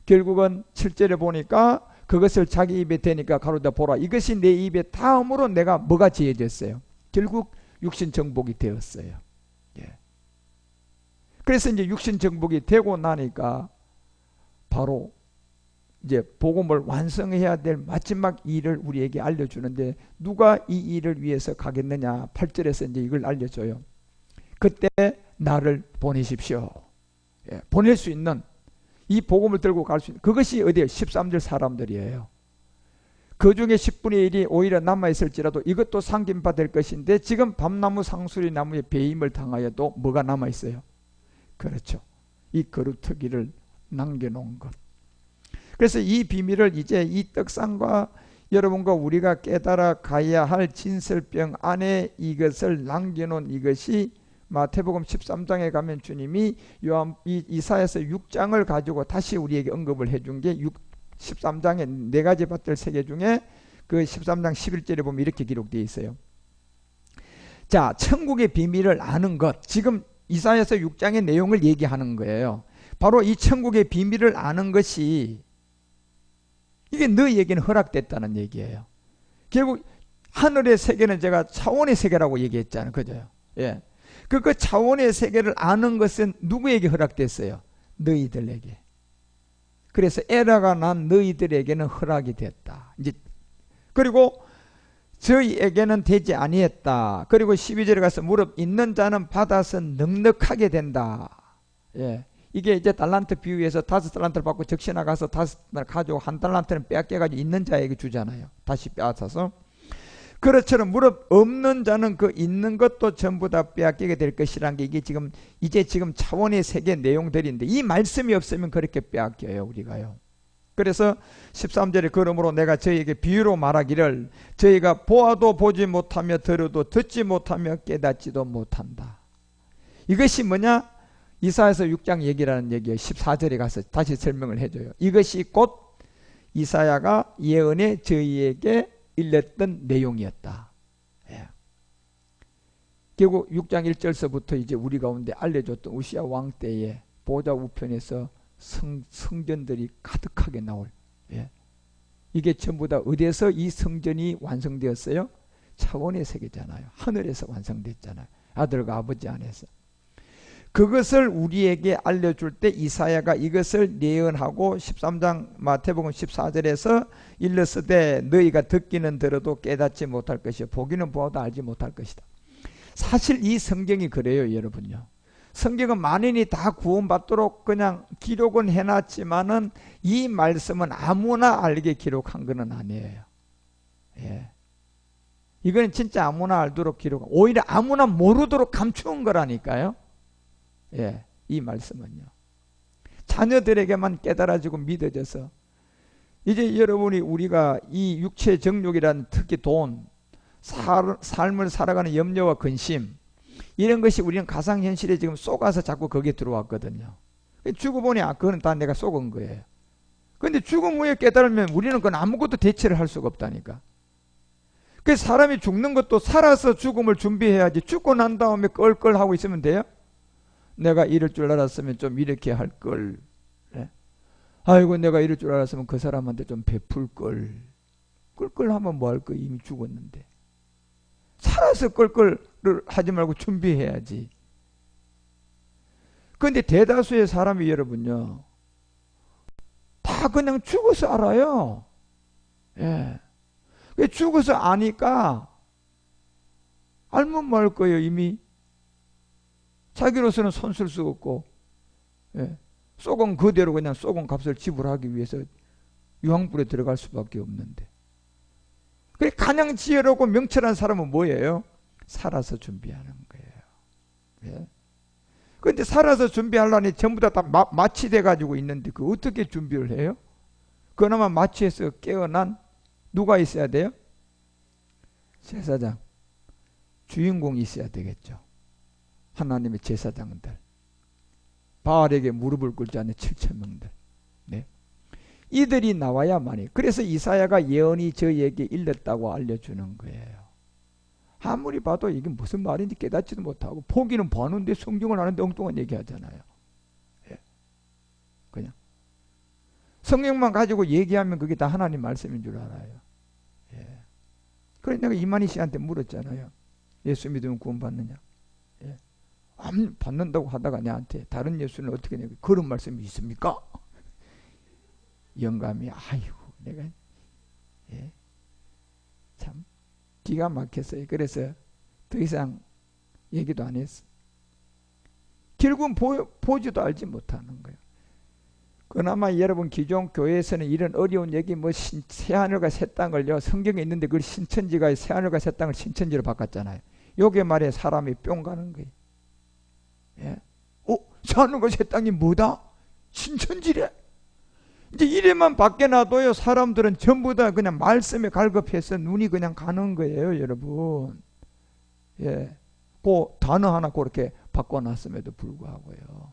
결국은 7절에 보니까 그것을 자기 입에 대니까 가로다 보라, 이것이 내 입에 닿음으로 내가 뭐가 지어졌어요? 결국 육신 정복이 되었어요. 예. 그래서 이제 육신 정복이 되고 나니까 바로 이제 복음을 완성해야 될 마지막 일을 우리에게 알려주는데, 누가 이 일을 위해서 가겠느냐? 8절에서 이제 이걸 알려줘요. 그때 나를 보내십시오. 예, 보낼 수 있는, 이 복음을 들고 갈 수 있는, 그것이 어디에요? 13절 사람들이에요. 그 중에 10분의 1이 오히려 남아있을지라도 이것도 상김받을 것인데, 지금 밤나무 상수리 나무에 배임을 당하여도 뭐가 남아있어요? 그렇죠. 이 거루터기를 남겨놓은 것. 그래서 이 비밀을 이제 이 떡상과 여러분과 우리가 깨달아 가야 할 진설병 안에 이것을 남겨놓은 이것이 마태복음 13장에 가면 주님이 이사야서 6장을 가지고 다시 우리에게 언급을 해준 게 13장의 네 가지 밭들 세 개 중에 그 13장 11절에 보면 이렇게 기록되어 있어요. 자, 천국의 비밀을 아는 것, 지금 이사야서 6장의 내용을 얘기하는 거예요. 바로 이 천국의 비밀을 아는 것이, 이게 너희에게는 허락됐다는 얘기예요. 결국 하늘의 세계는 제가 차원의 세계라고 얘기했잖아요. 그죠? 예. 그 차원의 세계를 아는 것은 누구에게 허락됐어요? 너희들에게. 그래서 에라가 난 너희들에게는 허락이 됐다. 이제 그리고 저희에게는 되지 아니했다. 그리고 12절에 가서 무릎 있는 자는 받아서 넉넉하게 된다. 예. 이게 이제 달란트 비유에서 5달란트를 받고 적시 나가서 5달란트 가지고 1달란트는 빼앗겨가지고 있는 자에게 주잖아요. 다시 빼앗아서. 그렇처럼 무릎 없는 자는 그 있는 것도 전부 다 빼앗기게 될 것이라는 게 이게 지금 차원의 세계 내용들인데 이 말씀이 없으면 그렇게 빼앗겨요, 우리가요. 그래서 13절에 그러므로 내가 저희에게 비유로 말하기를 저희가 보아도 보지 못하며 들어도 듣지 못하며 깨닫지도 못한다. 이것이 뭐냐? 이사야서 6장 얘기라는 얘기예요. 14절에 가서 다시 설명을 해줘요. 이것이 곧 이사야가 예언에 저희에게 일렀던 내용이었다. 예. 결국 6장 1절서부터 이제 우리 가운데 알려줬던 우시야 왕 때에 보좌 우편에서 성전들이 가득하게 나올. 예. 이게 전부 다 어디에서 이 성전이 완성되었어요? 차원의 세계잖아요. 하늘에서 완성됐잖아요. 아들과 아버지 안에서. 그것을 우리에게 알려줄 때 이사야가 이것을 예언하고 13장 마태복음 14절에서 일렀으되 너희가 듣기는 들어도 깨닫지 못할 것이요 보기는 보아도 알지 못할 것이다. 사실 이 성경이 그래요, 여러분요. 성경은 만인이 다 구원받도록 그냥 기록은 해놨지만은 이 말씀은 아무나 알게 기록한 것은 아니에요. 예. 이건 진짜 아무나 알도록 기록, 오히려 아무나 모르도록 감추은 거라니까요. 예, 이 말씀은요. 자녀들에게만 깨달아지고 믿어져서 이제 여러분이 우리가 이 육체 정욕이라는 특히 돈, 삶을 살아가는 염려와 근심 이런 것이 우리는 가상현실에 지금 쏘가서 자꾸 거기에 들어왔거든요. 죽어보니 그건 다 내가 속은 거예요. 그런데 죽음 후에 깨달으면 우리는 그건 아무것도 대체를 할 수가 없다니까. 그래서 사람이 죽는 것도 살아서 죽음을 준비해야지 죽고 난 다음에 껄껄하고 있으면 돼요? 내가 이럴 줄 알았으면 좀 이렇게 할걸. 네? 아이고 내가 이럴 줄 알았으면 그 사람한테 좀 베풀걸. 껄껄하면 뭐 할 거 이미 죽었는데. 살아서 껄껄을 하지 말고 준비해야지. 그런데 대다수의 사람이 여러분요. 다 그냥 죽어서 알아요. 예. 죽어서 아니까 알면 뭐 할 거예요 이미. 자기로서는 손 쓸 수 없고, 예. 쏘건 그대로 그냥 쏘건 값을 지불하기 위해서 유황불에 들어갈 수밖에 없는데. 그래 가장 지혜롭고 명철한 사람은 뭐예요? 살아서 준비하는 거예요. 예. 그런데 살아서 준비하려니 전부 다 마취돼 가지고 있는데 그 어떻게 준비를 해요? 그나마 마취해서 깨어난 누가 있어야 돼요? 제사장, 주인공이 있어야 되겠죠. 하나님의 제사장들, 바알에게 무릎을 꿇지 않는 7,000명들. 네. 이들이 나와야만이. 그래서 이사야가 예언이 저희에게 일렀다고 알려주는 거예요. 아무리 봐도 이게 무슨 말인지 깨닫지도 못하고 보기는 보는데 성경을 아는데 엉뚱한 얘기하잖아요. 예. 그냥 성경만 가지고 얘기하면 그게 다 하나님 말씀인 줄 알아요. 예. 그래서 내가 이만희 씨한테 물었잖아요. 예수 믿으면 구원받느냐. 예. 안 받는다고 하다가 내한테 다른 예수는 어떻게 내가 그런 말씀이 있습니까? 영감이 아이고 내가 예. 참 기가 막혔어요. 그래서 더 이상 얘기도 안 했어. 결국은 보지도 알지 못하는 거예요. 그나마 여러분 기존 교회에서는 이런 어려운 얘기 뭐 새하늘과 새 땅을요 성경에 있는데 그걸 신천지가 새하늘과 새 땅을 신천지로 바꿨잖아요. 요게 말에 사람이 뿅 가는 거예요. 예. 새하늘과 새 땅이 뭐다? 신천지래. 이제 이래만 밖에 놔둬요. 사람들은 전부 다 그냥 말씀에 갈급해서 눈이 그냥 가는 거예요, 여러분. 예. 그 단어 하나 그렇게 바꿔놨음에도 불구하고요.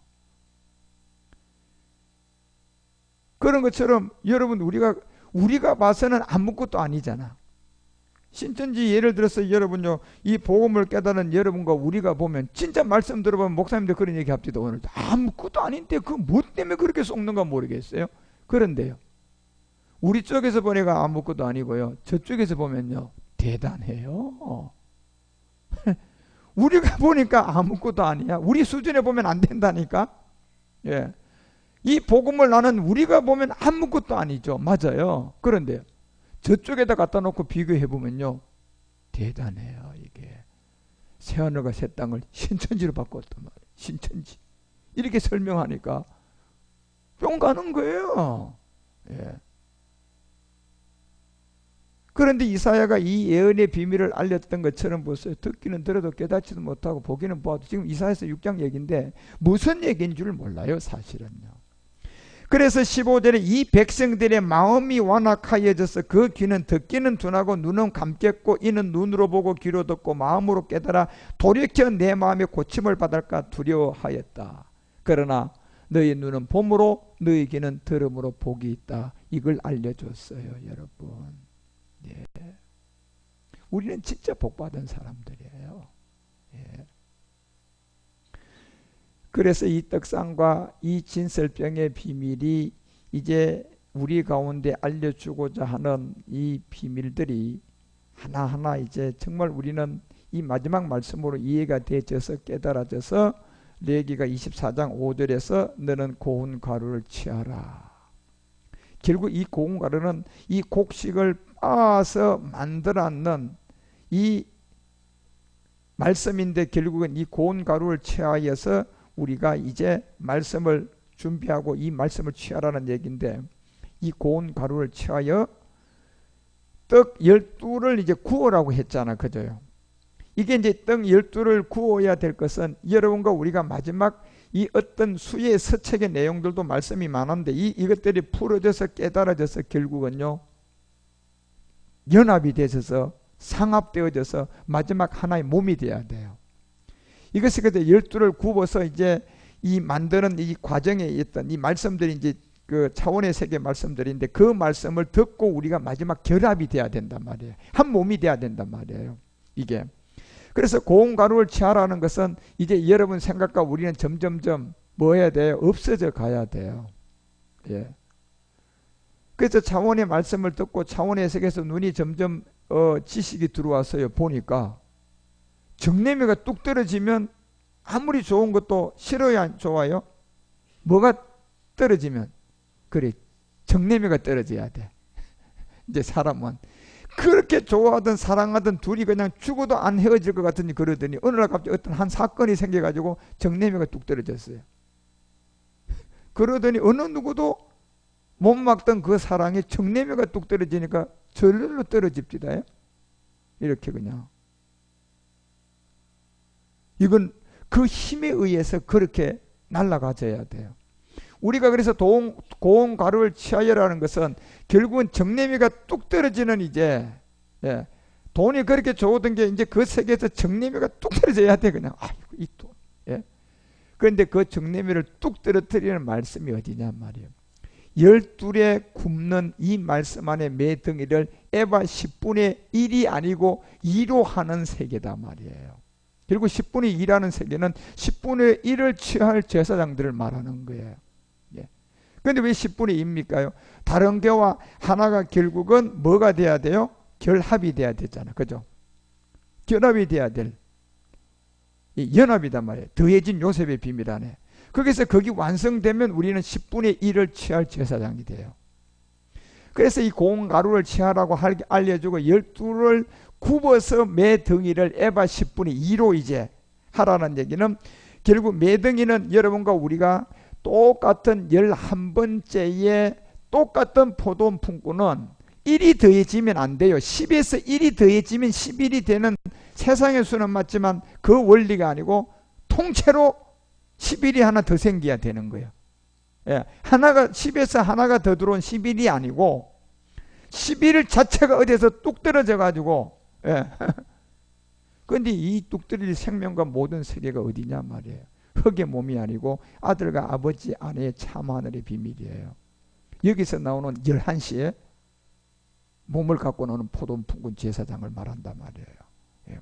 그런 것처럼 여러분 우리가 봐서는 아무것도 아니잖아. 신천지 예를 들어서 여러분요 이 복음을 깨달은 여러분과 우리가 보면 진짜 말씀 들어보면 목사님들 그런 얘기 합디다. 오늘 아무것도 아닌데 그 뭐 때문에 그렇게 속는가 모르겠어요. 그런데요 우리 쪽에서 보니까 아무것도 아니고요 저쪽에서 보면요 대단해요. 우리가 보니까 아무것도 아니야. 우리 수준에 보면 안 된다니까. 예. 이 복음을 나는 우리가 보면 아무것도 아니죠. 맞아요. 그런데 저쪽에다 갖다 놓고 비교해 보면요, 대단해요. 이게 새하늘과 새 땅을 신천지로 바꿨단 말이에요. 신천지. 이렇게 설명하니까 뿅 가는 거예요. 예. 그런데 이사야가 이 예언의 비밀을 알렸던 것처럼 보세요. 듣기는 들어도 깨닫지도 못하고 보기는 보아도, 지금 이사야서 6장 얘기인데 무슨 얘기인 줄 몰라요, 사실은요. 그래서 15절에 이 백성들의 마음이 완악하여져서 그 귀는 듣기는 둔하고 눈은 감겠고 이는 눈으로 보고 귀로 듣고 마음으로 깨달아 돌이켜 내 마음에 고침을 받을까 두려워하였다. 그러나 너희 눈은 봄으로 너희 귀는 들음으로 복이 있다. 이걸 알려줬어요, 여러분. 예. 우리는 진짜 복받은 사람들이에요. 예. 그래서 이 떡상과 이 진설병의 비밀이 이제 우리 가운데 알려주고자 하는 이 비밀들이 하나하나 이제 정말 우리는 이 마지막 말씀으로 이해가 되어져서 깨달아져서 레위기가 24장 5절에서 너는 고운 가루를 취하라. 결국 이 고운 가루는 이 곡식을 빻아서 만들어낸 이 말씀인데, 결국은 이 고운 가루를 취하여서 우리가 이제 말씀을 준비하고 이 말씀을 취하라는 얘기인데, 이 고운 가루를 취하여 떡 12를 이제 구워라고 했잖아. 그죠? 이게 이제 떡 12를 구워야 될 것은 여러분과 우리가 마지막 이 어떤 수의 서책의 내용들도 말씀이 많은데 이것들이 풀어져서 깨달아져서 결국은요, 연합이 되셔서 상합되어져서 마지막 하나의 몸이 되어야 돼요. 이것이 그저 12를 굽어서 이제 이 만드는 이 과정에 있던 이 말씀들이 이제 그 차원의 세계 말씀들인데, 그 말씀을 듣고 우리가 마지막 결합이 돼야 된단 말이에요. 한 몸이 돼야 된단 말이에요, 이게. 그래서 고운 가루를 취하라는 것은 이제 여러분 생각과 우리는 점점점 뭐 해야 돼요? 없어져 가야 돼요. 예. 그래서 차원의 말씀을 듣고 차원의 세계에서 눈이 점점 지식이 들어왔어요. 보니까 정내미가 뚝 떨어지면 아무리 좋은 것도 싫어요, 안 좋아요? 뭐가 떨어지면? 그래, 정내미가 떨어져야 돼. 이제 사람은 그렇게 좋아하던 사랑하던 둘이 그냥 죽어도 안 헤어질 것 같으니 그러더니 어느 날 갑자기 어떤 한 사건이 생겨가지고 정내미가 뚝 떨어졌어요. 그러더니 어느 누구도 못 막던 그 사랑이 정내미가 뚝 떨어지니까 절로 떨어집니다. 이렇게 그냥. 이건 그 힘에 의해서 그렇게 날아가져야 돼요. 우리가 그래서 고운 가루를 취하여라는 것은 결국은 정내미가 뚝 떨어지는 이제, 예, 돈이 그렇게 좋았던 게 이제 그 세계에서 정내미가 뚝 떨어져야 돼. 그냥 아이고 이 돈. 예. 그런데 그 정내미를 뚝 떨어뜨리는 말씀이 어디냐 말이에요. 12에 굽는 이 말씀 안에 매 덩이를 에바 10분의 1이 아니고 2로 하는 세계다 말이에요. 그리고 10분의 2라는 세계는 10분의 1을 취할 제사장들을 말하는 거예요. 예. 그런데 왜 10분의 2입니까요? 다른 교와 하나가 결국은 뭐가 돼야 돼요? 결합이 돼야 되잖아. 그죠? 결합이 돼야 될 이 연합이단 말이에요. 더해진 요셉의 비밀 안에. 거기서 거기 완성되면 우리는 10분의 1을 취할 제사장이 돼요. 그래서 이 고운 가루를 취하라고 알려주고 12를 굽어서 매 덩이를 에바 10분의 2로 이제 하라는 얘기는, 결국 매 덩이는 여러분과 우리가 똑같은 11번째의 똑같은 포도 품꾼은 1이 더해지면 안 돼요. 10에서 1이 더해지면 11이 되는 세상의 수는 맞지만 그 원리가 아니고 통째로 11이 하나 더 생겨야 되는 거예요. 예, 하나가 10에서 하나가 더 들어온 11이 아니고 11 자체가 어디에서 뚝 떨어져 가지고, 예. 그런데 이 뚝 떨어질 생명과 모든 세계가 어디냐 말이에요. 흙의 몸이 아니고 아들과 아버지 안에 참하늘의 비밀이에요. 여기서 나오는 11시에 몸을 갖고 나오는 포도 품꾼 제사장을 말한단 말이에요. 예.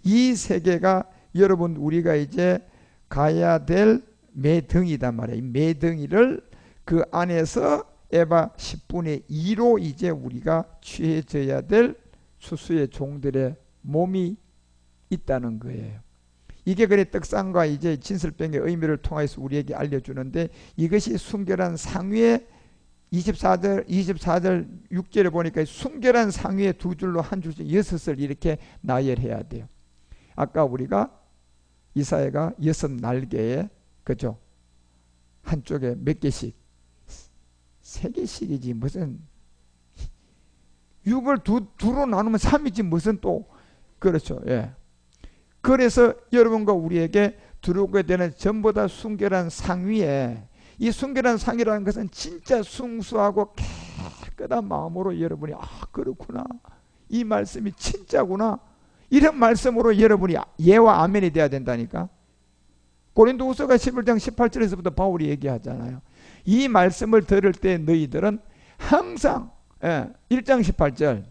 이 세계가 여러분 우리가 이제 가야 될 매덩이단 말이에요. 이 매덩이를 그 안에서 에바 10분의 2로 이제 우리가 취해져야 될 수수의 종들의 몸이 있다는 거예요. 이게 그래 떡상과 이제 진설병의 의미를 통해서 우리에게 알려주는데, 이것이 순결한 상위에 24절 6절에 보니까 순결한 상위에 두 줄로 한 줄씩 여섯을 이렇게 나열해야 돼요. 아까 우리가 이사야가 여섯 날개에, 그죠? 한쪽에 몇 개씩? 세 개씩이지 무슨 6을 두로 나누면 3이지 무슨 또, 그렇죠. 예. 그래서 여러분과 우리에게 들어오게 되는 전부 다 순결한 상위에, 이 순결한 상이라는 것은 진짜 순수하고 깨끗한 마음으로 여러분이 그렇구나, 이 말씀이 진짜구나, 이런 말씀으로 여러분이 예와 아멘이 돼야 된다니까. 고린도후서가 11장 18절에서부터 바울이 얘기하잖아요. 이 말씀을 들을 때 너희들은 항상 1장 18절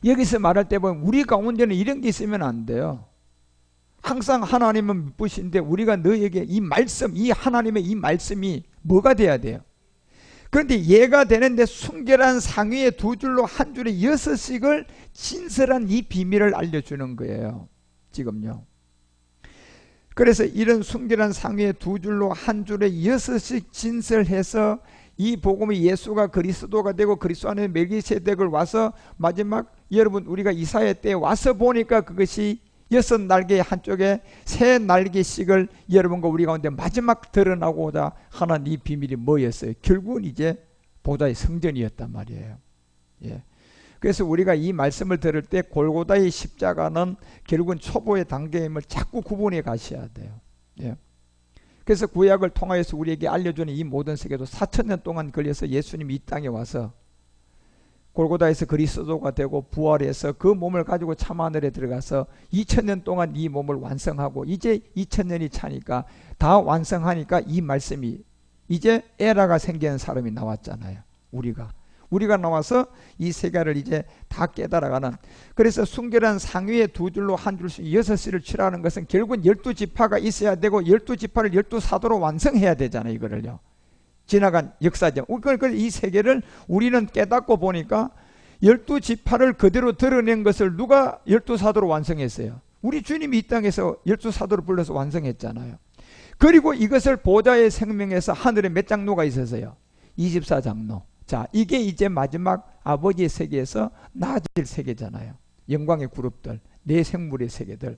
여기서 말할 때 보면 우리 가운데는 이런 게 있으면 안 돼요. 항상 하나님은 믿으신데 우리가 너에게 이 말씀, 이 하나님의 이 말씀이 뭐가 돼야 돼요? 그런데 얘가 되는데 순결한 상위에 두 줄로 한 줄에 여섯씩을 진설한 이 비밀을 알려주는 거예요. 지금요. 그래서 이런 순결한 상위에 두 줄로 한 줄에 여섯씩 진설해서 이 복음이 예수가 그리스도가 되고 그리스도 안에 멜기세덱을 와서 마지막 여러분 우리가 이사야 때 와서 보니까 그것이 여섯 날개 한쪽에 세 날개씩을 여러분과 우리 가운데 마지막 드러나고자 하는 이 비밀이 뭐였어요? 결국은 이제 보다의 성전이었단 말이에요. 예. 그래서 우리가 이 말씀을 들을 때 골고다의 십자가는 결국은 초보의 단계임을 자꾸 구분해 가셔야 돼요. 예. 그래서 구약을 통하여서 우리에게 알려주는 이 모든 세계도 4,000년 동안 걸려서 예수님이 이 땅에 와서 골고다에서 그리스도가 되고 부활해서 그 몸을 가지고 참하늘에 들어가서 2000년 동안 이 몸을 완성하고 이제 2000년이 차니까 다 완성하니까 이 말씀이 이제 에라가 생기는 사람이 나왔잖아요. 우리가 나와서 이 세계를 이제 다 깨달아가는, 그래서 순결한 상위에 두 줄로 한 줄씩 여섯 시를 칠하는 것은 결국은 12지파가 있어야 되고 12지파를 12사도로 완성해야 되잖아요. 이거를요. 지나간 역사적 이 세계를 우리는 깨닫고 보니까 12지파를 그대로 드러낸 것을 누가 12사도로 완성했어요? 우리 주님이 이 땅에서 12사도를 불러서 완성했잖아요. 그리고 이것을 보좌의 생명에서 하늘에 몇 장로가 있었어요? 24장로. 자, 이게 이제 마지막 아버지의 세계에서 나아질 세계잖아요. 영광의 그룹들, 내 생물의 세계들.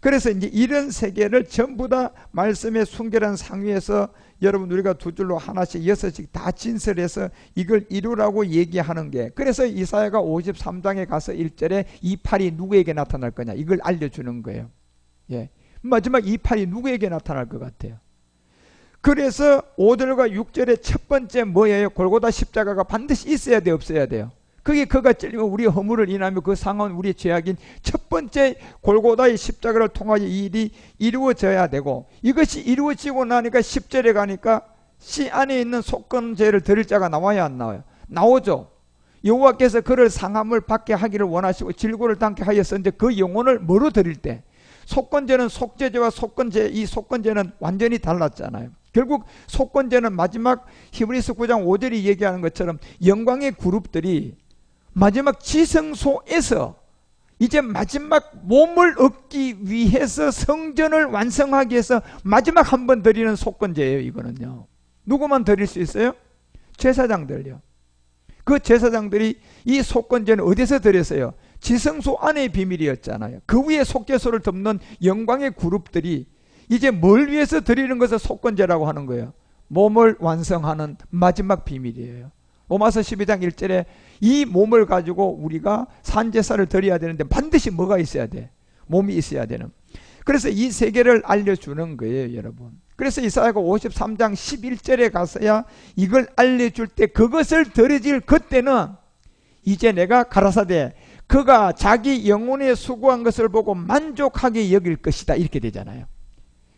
그래서 이제 이런 세계를 전부 다 말씀의 순결한 상위에서 여러분 우리가 두 줄로 하나씩 여섯씩 다 진설해서 이걸 이루라고 얘기하는 게, 그래서 이사야가 53장에 가서 1절에 이 팔이 누구에게 나타날 거냐 이걸 알려주는 거예요. 예. 마지막 이 팔이 누구에게 나타날 것 같아요? 그래서 5절과 6절의 첫 번째 뭐예요? 골고다 십자가가 반드시 있어야 돼요? 없어야 돼요? 그게 그가 찔리면 우리의 허물을 인하며 그 상한 우리의 죄악인 첫 번째 골고다의 십자가를 통하여 이 일이 이루어져야 되고, 이것이 이루어지고 나니까 10절에 가니까 씨 안에 있는 속건제를 드릴 자가 나와야 안 나와요? 나오죠. 여호와께서 그를 상함을 받게 하기를 원하시고 질고를 당케 하였었는데 그 영혼을 뭐로 드릴 때? 속건제는 속죄제와 속건제, 이 속건제는 완전히 달랐잖아요. 결국 속건제는 마지막 히브리서 9장 5절이 얘기하는 것처럼 영광의 그룹들이 마지막 지성소에서 이제 마지막 몸을 얻기 위해서 성전을 완성하기 위해서 마지막 한 번 드리는 속건제예요. 이거는요. 누구만 드릴 수 있어요? 제사장들요. 그 제사장들이 이 속건제는 어디서 드렸어요? 지성소 안의 비밀이었잖아요. 그 위에 속죄소를 덮는 영광의 그룹들이 이제 뭘 위해서 드리는 것을 속건제라고 하는 거예요? 몸을 완성하는 마지막 비밀이에요. 로마서 12장 1절에 이 몸을 가지고 우리가 산제사를 드려야 되는데 반드시 뭐가 있어야 돼? 몸이 있어야 되는. 그래서 이 세계를 알려주는 거예요, 여러분. 그래서 이사야가 53장 11절에 가서야 이걸 알려줄 때 그것을 드려질 그때는 이제 내가 가라사대 그가 자기 영혼에 수고한 것을 보고 만족하게 여길 것이다 이렇게 되잖아요.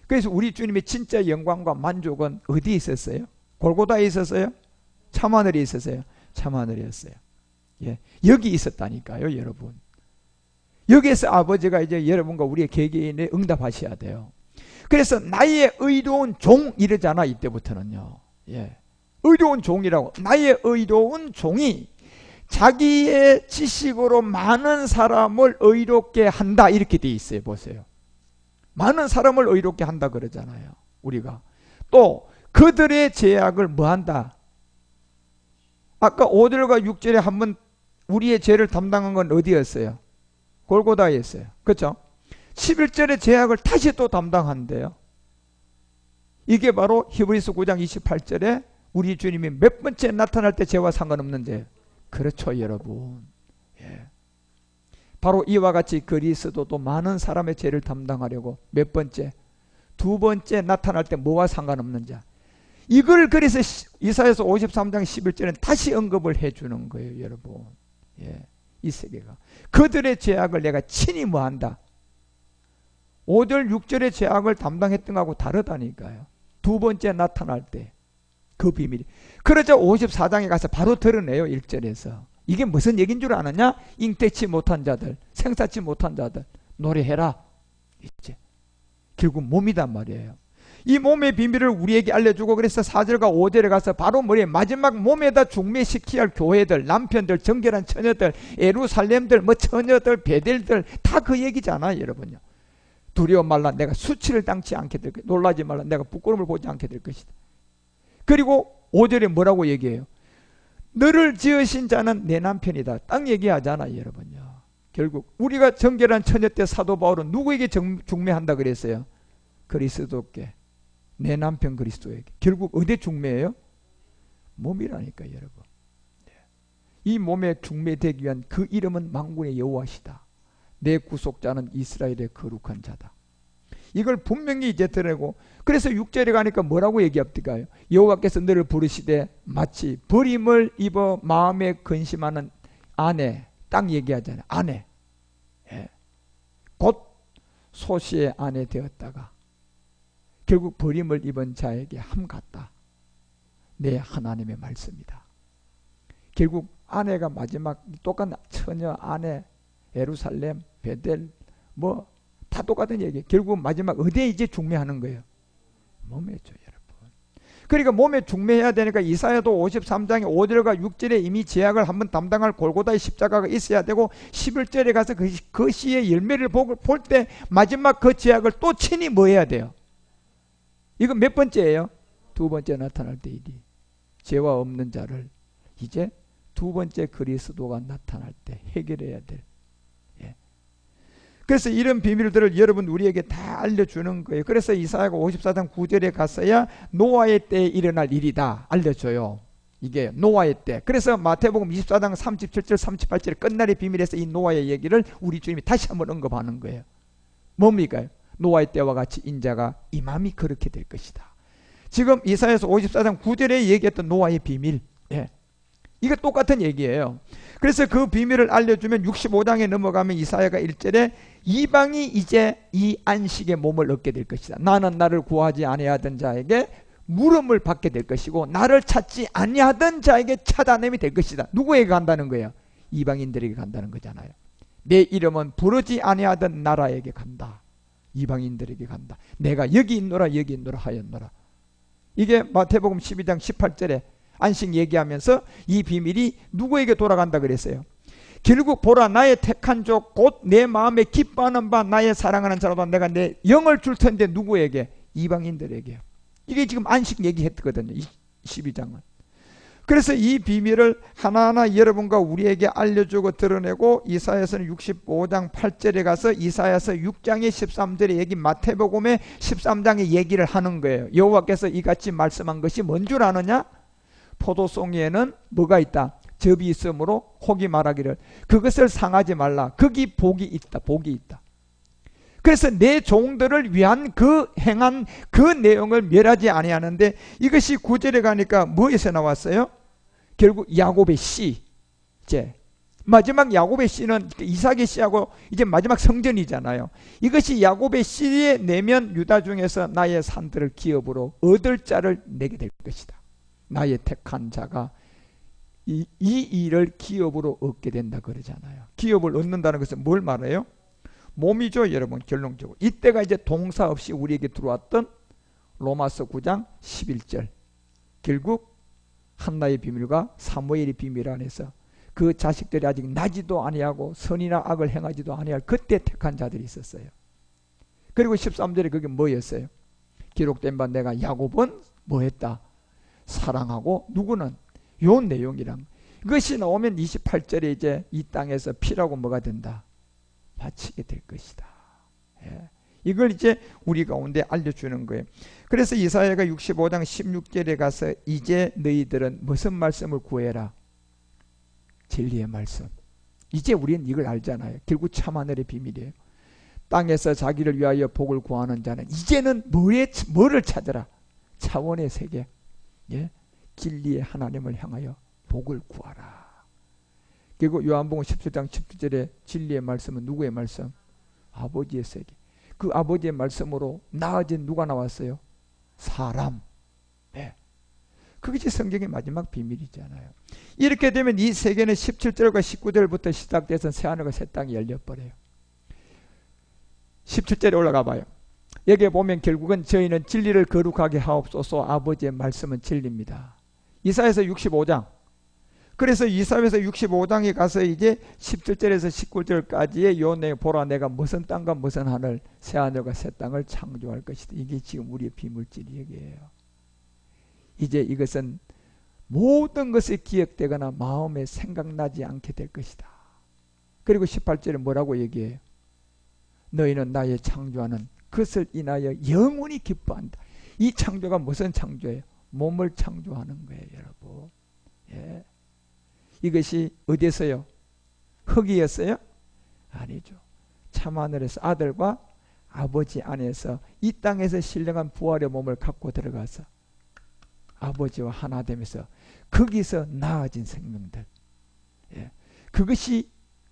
그래서 우리 주님의 진짜 영광과 만족은 어디에 있었어요? 골고다에 있었어요? 참하늘에 있었어요? 참하늘이었어요. 예, 여기 있었다니까요, 여러분. 여기에서 아버지가 이제 여러분과 우리의 개개인에 응답하셔야 돼요. 그래서 나의 의로운 종 이러잖아, 이때부터는요. 예, 의로운 종이라고. 나의 의로운 종이 자기의 지식으로 많은 사람을 의롭게 한다 이렇게 돼 있어요. 보세요. 많은 사람을 의롭게 한다 그러잖아요. 우리가 또 그들의 죄악을 뭐 한다? 아까 5절과 6절에 한번 우리의 죄를 담당한 건 어디였어요? 골고다였어요. 그렇죠? 11절의 죄악을 다시 또 담당한대요. 이게 바로 히브리서 9장 28절에 우리 주님이 몇 번째 나타날 때 죄와 상관없는 죄. 그렇죠, 여러분. 예. 바로 이와 같이 그리스도도 많은 사람의 죄를 담당하려고 몇 번째? 두 번째 나타날 때 뭐와 상관없는 자. 이걸 그래서 이사야서 53장 11절은 다시 언급을 해주는 거예요, 여러분. 예. 이 세계가. 그들의 죄악을 내가 친히 뭐한다? 5절, 6절의 죄악을 담당했던 거하고 다르다니까요. 두 번째 나타날 때 그 비밀이. 그러자 54장에 가서 바로 드러내요. 1절에서. 이게 무슨 얘기인 줄 아느냐? 잉태치 못한 자들, 생사치 못한 자들 노래해라. 이제 결국 몸이단 말이에요. 이 몸의 비밀을 우리에게 알려주고 그래서 4절과 5절에 가서 바로 뭐래? 마지막 몸에다 중매시켜야 할 교회들, 남편들, 정결한 처녀들, 예루살렘들, 뭐 처녀들, 베델들 다 그 얘기잖아요, 여러분요. 두려워 말라, 내가 수치를 당치 않게 될 것이다. 놀라지 말라, 내가 부끄러움을 보지 않게 될 것이다. 그리고 5절에 뭐라고 얘기해요? 너를 지으신 자는 내 남편이다. 딱 얘기하잖아요, 여러분요. 결국 우리가 정결한 처녀 때 사도 바울은 누구에게 중매한다 그랬어요? 그리스도께. 내 남편 그리스도에게. 결국 어디에 중매해요? 몸이라니까, 여러분. 이 몸에 중매되기 위한 그 이름은 만군의 여호와시다. 내 구속자는 이스라엘의 거룩한 자다. 이걸 분명히 이제 드러내고, 그래서 6절에 가니까 뭐라고 얘기합니까요? 여호와께서 너를 부르시되 마치 버림을 입어 마음에 근심하는 아내, 딱 얘기하잖아요. 아내. 예. 곧 소시의 아내 되었다가 결국 버림을 입은 자에게 함 같다. 내 하나님의 말씀이다. 결국 아내가 마지막 똑같은 처녀, 아내, 예루살렘, 베델 뭐 다 똑같은 얘기. 결국 마지막 어디에 이제 중매하는 거예요? 몸에죠, 여러분. 그러니까 몸에 중매해야 되니까 이사야도 53장의 5절과 6절에 이미 제약을 한번 담당할 골고다의 십자가가 있어야 되고 11절에 가서 그 시의 열매를 볼 때 마지막 그 제약을 또 친히 뭐 해야 돼요? 이건 몇 번째예요? 두 번째 나타날 때 일이. 죄와 없는 자를 이제 두 번째 그리스도가 나타날 때 해결해야 될. 예. 그래서 이런 비밀들을 여러분 우리에게 다 알려주는 거예요. 그래서 이사야가 54장 9절에 갔어야 노아의 때에 일어날 일이다 알려줘요. 이게 노아의 때. 그래서 마태복음 24장 37절 38절에 끝날의 비밀에서 이 노아의 얘기를 우리 주님이 다시 한번 언급하는 거예요. 뭡니까? 노아의 때와 같이 인자가 임함이 그렇게 될 것이다. 지금 이사야서 54장 9절에 얘기했던 노아의 비밀. 예. 이게 똑같은 얘기예요. 그래서 그 비밀을 알려주면 65장에 넘어가면 이사야가 1절에 이방이 이제 이 안식의 몸을 얻게 될 것이다. 나는 나를 구하지 아니하던 자에게 물음을 받게 될 것이고 나를 찾지 아니하던 자에게 찾아냄이 될 것이다. 누구에게 간다는 거예요? 이방인들에게 간다는 거잖아요. 내 이름은 부르지 아니하던 나라에게 간다. 이방인들에게 간다. 내가 여기 있노라 여기 있노라 하였노라. 이게 마태복음 12장 18절에 안식 얘기하면서 이 비밀이 누구에게 돌아간다 그랬어요? 결국 보라 나의 택한 족 곧 내 마음에 기뻐하는 바 나의 사랑하는 자로다 내가 내 영을 줄 텐데 누구에게? 이방인들에게. 이게 지금 안식 얘기했거든요. 12장은. 그래서 이 비밀을 하나하나 여러분과 우리에게 알려주고 드러내고 이사야서는 65장 8절에 가서 이사야서 6장의 13절의 얘기 마태복음의 13장의 얘기를 하는 거예요. 여호와께서 이같이 말씀한 것이 뭔 줄 아느냐? 포도송이에는 뭐가 있다? 접이 있으므로 혹이 말하기를 그것을 상하지 말라. 거기 복이 있다. 복이 있다. 그래서 내 종들을 위한 그 행한 그 내용을 멸하지 아니하는데 이것이 9절에 가니까 뭐에서 나왔어요? 결국 야곱의 씨. 이제 마지막 야곱의 씨는 이삭의 씨하고 이제 마지막 성전이잖아요. 이것이 야곱의 씨에 내면 유다 중에서 나의 산들을 기업으로 얻을 자를 내게 될 것이다. 나의 택한 자가 이 일을 기업으로 얻게 된다 그러잖아요. 기업을 얻는다는 것은 뭘 말해요? 몸이죠, 여러분. 결론적으로 이때가 이제 동사 없이 우리에게 들어왔던 로마서 9장 11절 결국 한나의 비밀과 사무엘의 비밀 안에서 그 자식들이 아직 나지도 아니하고 선이나 악을 행하지도 아니할 그때 택한 자들이 있었어요. 그리고 13절에 그게 뭐였어요? 기록된 바 내가 야곱은 뭐했다? 사랑하고 누구는? 요 내용이랑 그것이 나오면 28절에 이제 이 땅에서 피라고 뭐가 된다? 바치게 될 것이다. 예. 이걸 이제 우리 가운데 알려주는 거예요. 그래서 이사야가 65장 16절에 가서 이제 너희들은 무슨 말씀을 구해라? 진리의 말씀. 이제 우리는 이걸 알잖아요. 결국 참하늘의 비밀이에요. 땅에서 자기를 위하여 복을 구하는 자는 이제는 뭐를 찾으라? 차원의 세계, 예? 진리의 하나님을 향하여 복을 구하라. 그리고 요한복음 17장 17절에 진리의 말씀은 누구의 말씀? 아버지의 세계. 그 아버지의 말씀으로 나아진 누가 나왔어요? 사람. 네. 그것이 성경의 마지막 비밀이잖아요. 이렇게 되면 이 세계는 17절과 19절부터 시작돼서 새하늘과 새 땅이 열려버려요. 17절에 올라가 봐요. 여기에 보면 결국은 저희는 진리를 거룩하게 하옵소서. 아버지의 말씀은 진리입니다. 이사야서 65장. 그래서 이사야서 65장에 가서 이제 17절에서 19절까지의 요 내용 보라 내가 무슨 땅과 무슨 하늘 새 하늘과 새 땅을 창조할 것이다. 이게 지금 우리의 비물질 얘기예요. 이제 이것은 모든 것이 기억되거나 마음에 생각나지 않게 될 것이다. 그리고 18절에 뭐라고 얘기해요? 너희는 나의 창조하는 그것을 인하여 영원히 기뻐한다. 이 창조가 무슨 창조예요? 몸을 창조하는 거예요, 여러분. 예. 이것이 어디서요? 흙이었어요? 아니죠. 참하늘에서 아들과 아버지 안에서 이 땅에서 신령한 부활의 몸을 갖고 들어가서 아버지와 하나 되면서 거기서 나아진 생명들. 예.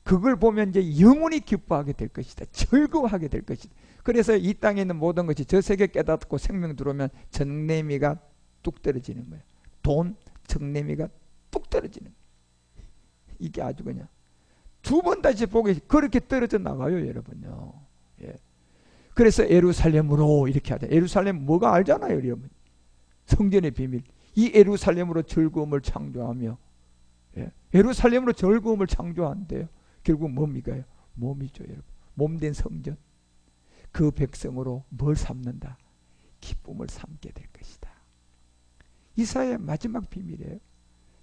그걸 보면 이제 영원히 기뻐하게 될 것이다. 즐거워하게 될 것이다. 그래서 이 땅에 있는 모든 것이 저 세계 깨닫고 생명 들어오면 정내미가 뚝 떨어지는 거예요. 돈, 정내미가 뚝 떨어지는 거예요. 이게 아주 그냥 두 번 다시 보기 그렇게 떨어져 나가요, 여러분요. 예. 그래서 예루살렘으로 이렇게 하자. 예루살렘 뭐가 알잖아요, 여러분. 성전의 비밀. 이 예루살렘으로 즐거움을 창조하며, 예. 예루살렘으로 즐거움을 창조한대요. 결국 뭡니까? 몸이죠, 여러분. 몸된 성전. 그 백성으로 뭘 삼는다? 기쁨을 삼게 될 것이다. 이사야의 마지막 비밀이에요.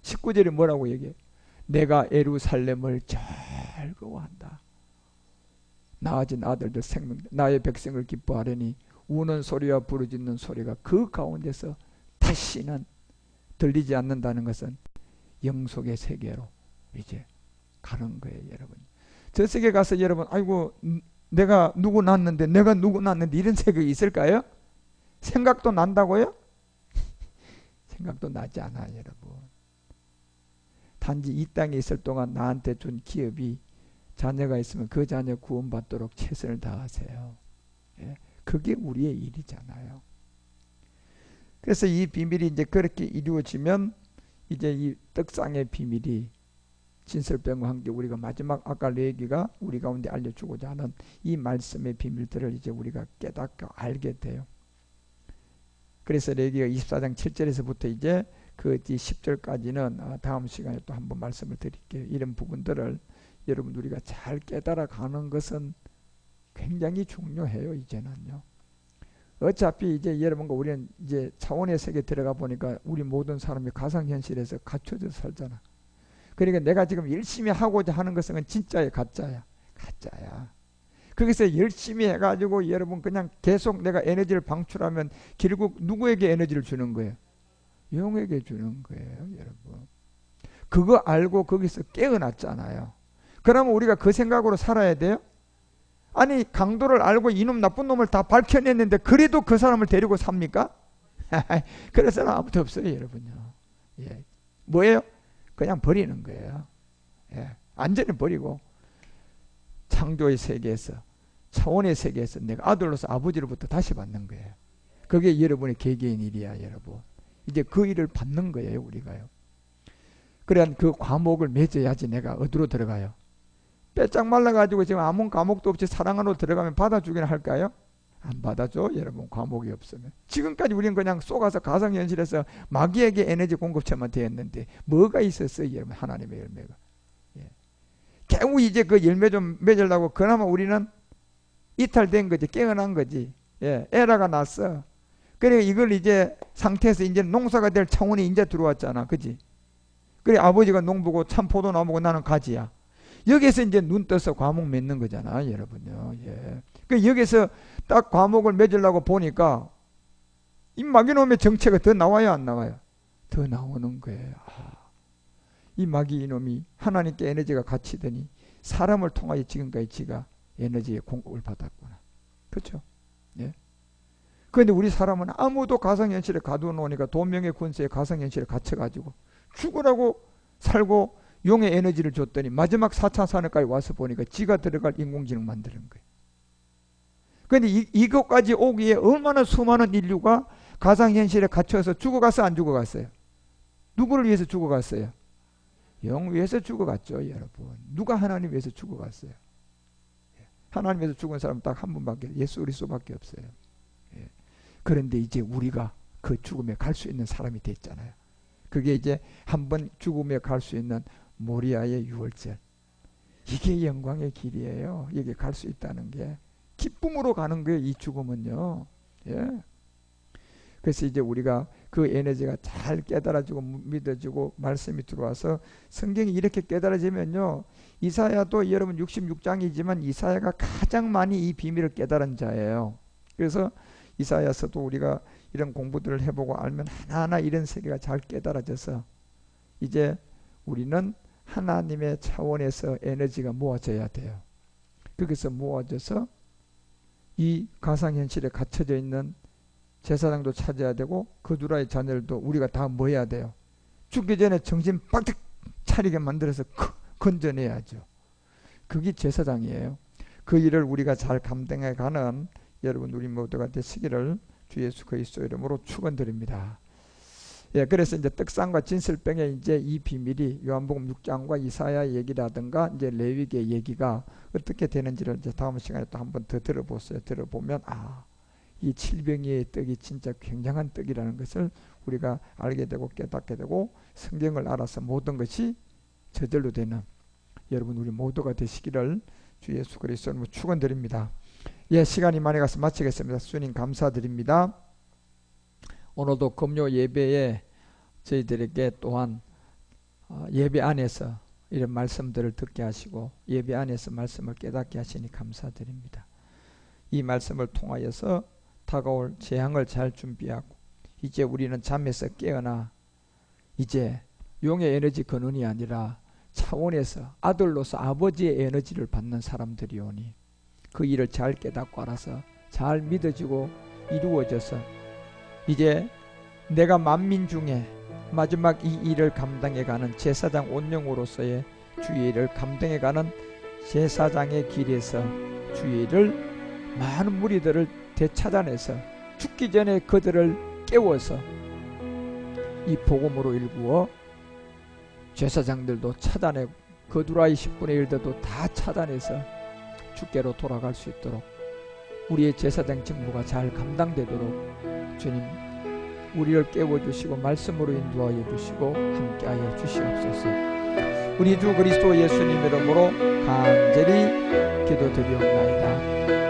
19절에 뭐라고 얘기해요? 내가 예루살렘을 즐거워한다. 나아진 아들들 생명, 나의 백성을 기뻐하려니 우는 소리와 부르짖는 소리가 그 가운데서 다시는 들리지 않는다는 것은 영속의 세계로 이제 가는 거예요, 여러분. 저 세계 가서 여러분, 아이고 내가 누구 낳았는데 내가 누구 낳았는데 이런 생각이 있을까요? 생각도 난다고요? 생각도 나지 않아요, 여러분. 단지 이 땅에 있을 동안 나한테 준 기업이 자녀가 있으면 그 자녀 구원받도록 최선을 다하세요. 예, 그게 우리의 일이잖아요. 그래서 이 비밀이 이제 그렇게 이루어지면 이제 이 떡상의 비밀이 진설병과 함께 우리가 마지막 아까 레위기가 우리 가운데 알려주고자 하는 이 말씀의 비밀들을 이제 우리가 깨닫고 알게 돼요. 그래서 레위기가 24장 7절에서부터 이제 그 10절까지는 다음 시간에 또 한번 말씀을 드릴게요. 이런 부분들을 여러분 우리가 잘 깨달아 가는 것은 굉장히 중요해요. 이제는요. 어차피 이제 여러분과 우리는 이제 차원의 세계에 들어가 보니까 우리 모든 사람이 가상현실에서 갇혀져 살잖아. 그러니까 내가 지금 열심히 하고자 하는 것은 진짜야, 가짜야? 가짜야. 거기서 열심히 해가지고 여러분 그냥 계속 내가 에너지를 방출하면 결국 누구에게 에너지를 주는 거예요? 영에게 주는 거예요, 여러분. 그거 알고 거기서 깨어났잖아요. 그러면 우리가 그 생각으로 살아야 돼요? 아니 강도를 알고 이놈 나쁜 놈을 다 밝혀냈는데 그래도 그 사람을 데리고 삽니까? 그럴 사람 아무도 없어요, 여러분요. 예. 뭐예요? 그냥 버리는 거예요. 예. 완전히 버리고 창조의 세계에서 차원의 세계에서 내가 아들로서 아버지로부터 다시 받는 거예요. 그게 여러분의 개개인 일이야, 여러분. 이제 그 일을 받는 거예요, 우리가요. 그래야 그 과목을 맺어야지 내가 어디로 들어가요? 빼짝 말라가지고 지금 아무 과목도 없이 사랑 안으로 들어가면 받아주긴 할까요? 안 받아줘, 여러분. 과목이 없으면. 지금까지 우리는 그냥 쏘가서 가상현실에서 마귀에게 에너지 공급체만 되었는데 뭐가 있었어요, 여러분? 하나님의 열매가. 겨우 이제 그 열매 좀 맺으려고 그나마 우리는 이탈된 거지. 깨어난 거지. 예, 에라가 났어. 그래 이걸 이제 상태에서 이제 농사가 될 차원이 이제 들어왔잖아. 그지? 그래 아버지가 농부고 참 포도나무고 나는 가지야. 여기서 이제 눈 떠서 과목 맺는 거잖아, 여러분요. 예. 그 여기서 딱 과목을 맺으려고 보니까 이 마귀놈의 정체가 더 나와요, 안 나와요? 더 나오는 거예요. 이 마귀 이놈이 하나님께 에너지가 갇히더니 사람을 통하여 지금까지 지가 에너지의 공급을 받았구나. 그렇죠? 예. 그런데 우리 사람은 아무도 가상현실에 가둬놓으니까 돈명의 군세에 가상현실에 갇혀가지고 죽으라고 살고 용의 에너지를 줬더니 마지막 4차 산업까지 와서 보니까 지가 들어갈 인공지능 만드는 거예요. 그런데 이것까지 오기에 얼마나 수많은 인류가 가상현실에 갇혀서 죽어갔어, 안 죽어갔어요? 누구를 위해서 죽어갔어요? 영 위해서 죽어갔죠, 여러분. 누가 하나님 위해서 죽어갔어요? 하나님 위해서 죽은 사람은 딱 한 분밖에, 예수 그리스도밖에 없어요. 그런데 이제 우리가 그 죽음에 갈 수 있는 사람이 됐잖아요. 그게 이제 한번 죽음에 갈 수 있는 모리아의 유월절. 이게 영광의 길이에요. 여기 갈 수 있다는 게 기쁨으로 가는 거예요. 이 죽음은요. 예. 그래서 이제 우리가 그 에너지가 잘 깨달아지고 믿어지고 말씀이 들어와서 성경이 이렇게 깨달아지면요. 이사야도 여러분 66장이지만 이사야가 가장 많이 이 비밀을 깨달은 자예요. 그래서 이사야서도 우리가 이런 공부들을 해보고 알면 하나하나 이런 세계가 잘 깨달아져서 이제 우리는 하나님의 차원에서 에너지가 모아져야 돼요. 거기서 모아져서 이 가상현실에 갇혀져 있는 제사장도 찾아야 되고 그두라의 자녀들도 우리가 다 모여야 돼요. 죽기 전에 정신 빡 차리게 만들어서 건져내야죠. 그게 제사장이에요. 그 일을 우리가 잘 감당해가는 여러분 우리 모두가 되시기를 주 예수 그리스도 이름으로 축원드립니다. 예, 그래서 이제 떡상과 진설병의 이제 이 비밀이 요한복음 6장과 이사야 얘기라든가 이제 레위기의 얘기가 어떻게 되는지를 이제 다음 시간에 또 한번 더 들어보세요. 들어보면 이 칠병이의 떡이 진짜 굉장한 떡이라는 것을 우리가 알게 되고 깨닫게 되고 성경을 알아서 모든 것이 저절로 되는 여러분 우리 모두가 되시기를 주 예수 그리스도로 축원드립니다. 예, 시간이 많이 가서 마치겠습니다. 주님 감사드립니다. 오늘도 금요 예배에 저희들에게 또한 예배 안에서 이런 말씀들을 듣게 하시고 예배 안에서 말씀을 깨닫게 하시니 감사드립니다. 이 말씀을 통하여서 다가올 재앙을 잘 준비하고 이제 우리는 잠에서 깨어나 이제 용의 에너지 근원이 아니라 차원에서 아들로서 아버지의 에너지를 받는 사람들이 오니 그 일을 잘 깨닫고 알아서 잘 믿어지고 이루어져서 이제 내가 만민 중에 마지막 이 일을 감당해가는 제사장 온영으로서의 주의 일을 감당해가는 제사장의 길에서 주의 일을 많은 무리들을 되찾아내서 죽기 전에 그들을 깨워서 이 복음으로 일구어 제사장들도 찾아내고 거두라의 10분의 1들도 다 찾아내서 주께로 돌아갈 수 있도록 우리의 제사장 직무가 잘 감당되도록 주님 우리를 깨워주시고 말씀으로 인도하여 주시고 함께하여 주시옵소서. 우리 주 그리스도 예수님 이름으로 간절히 기도드리옵나이다.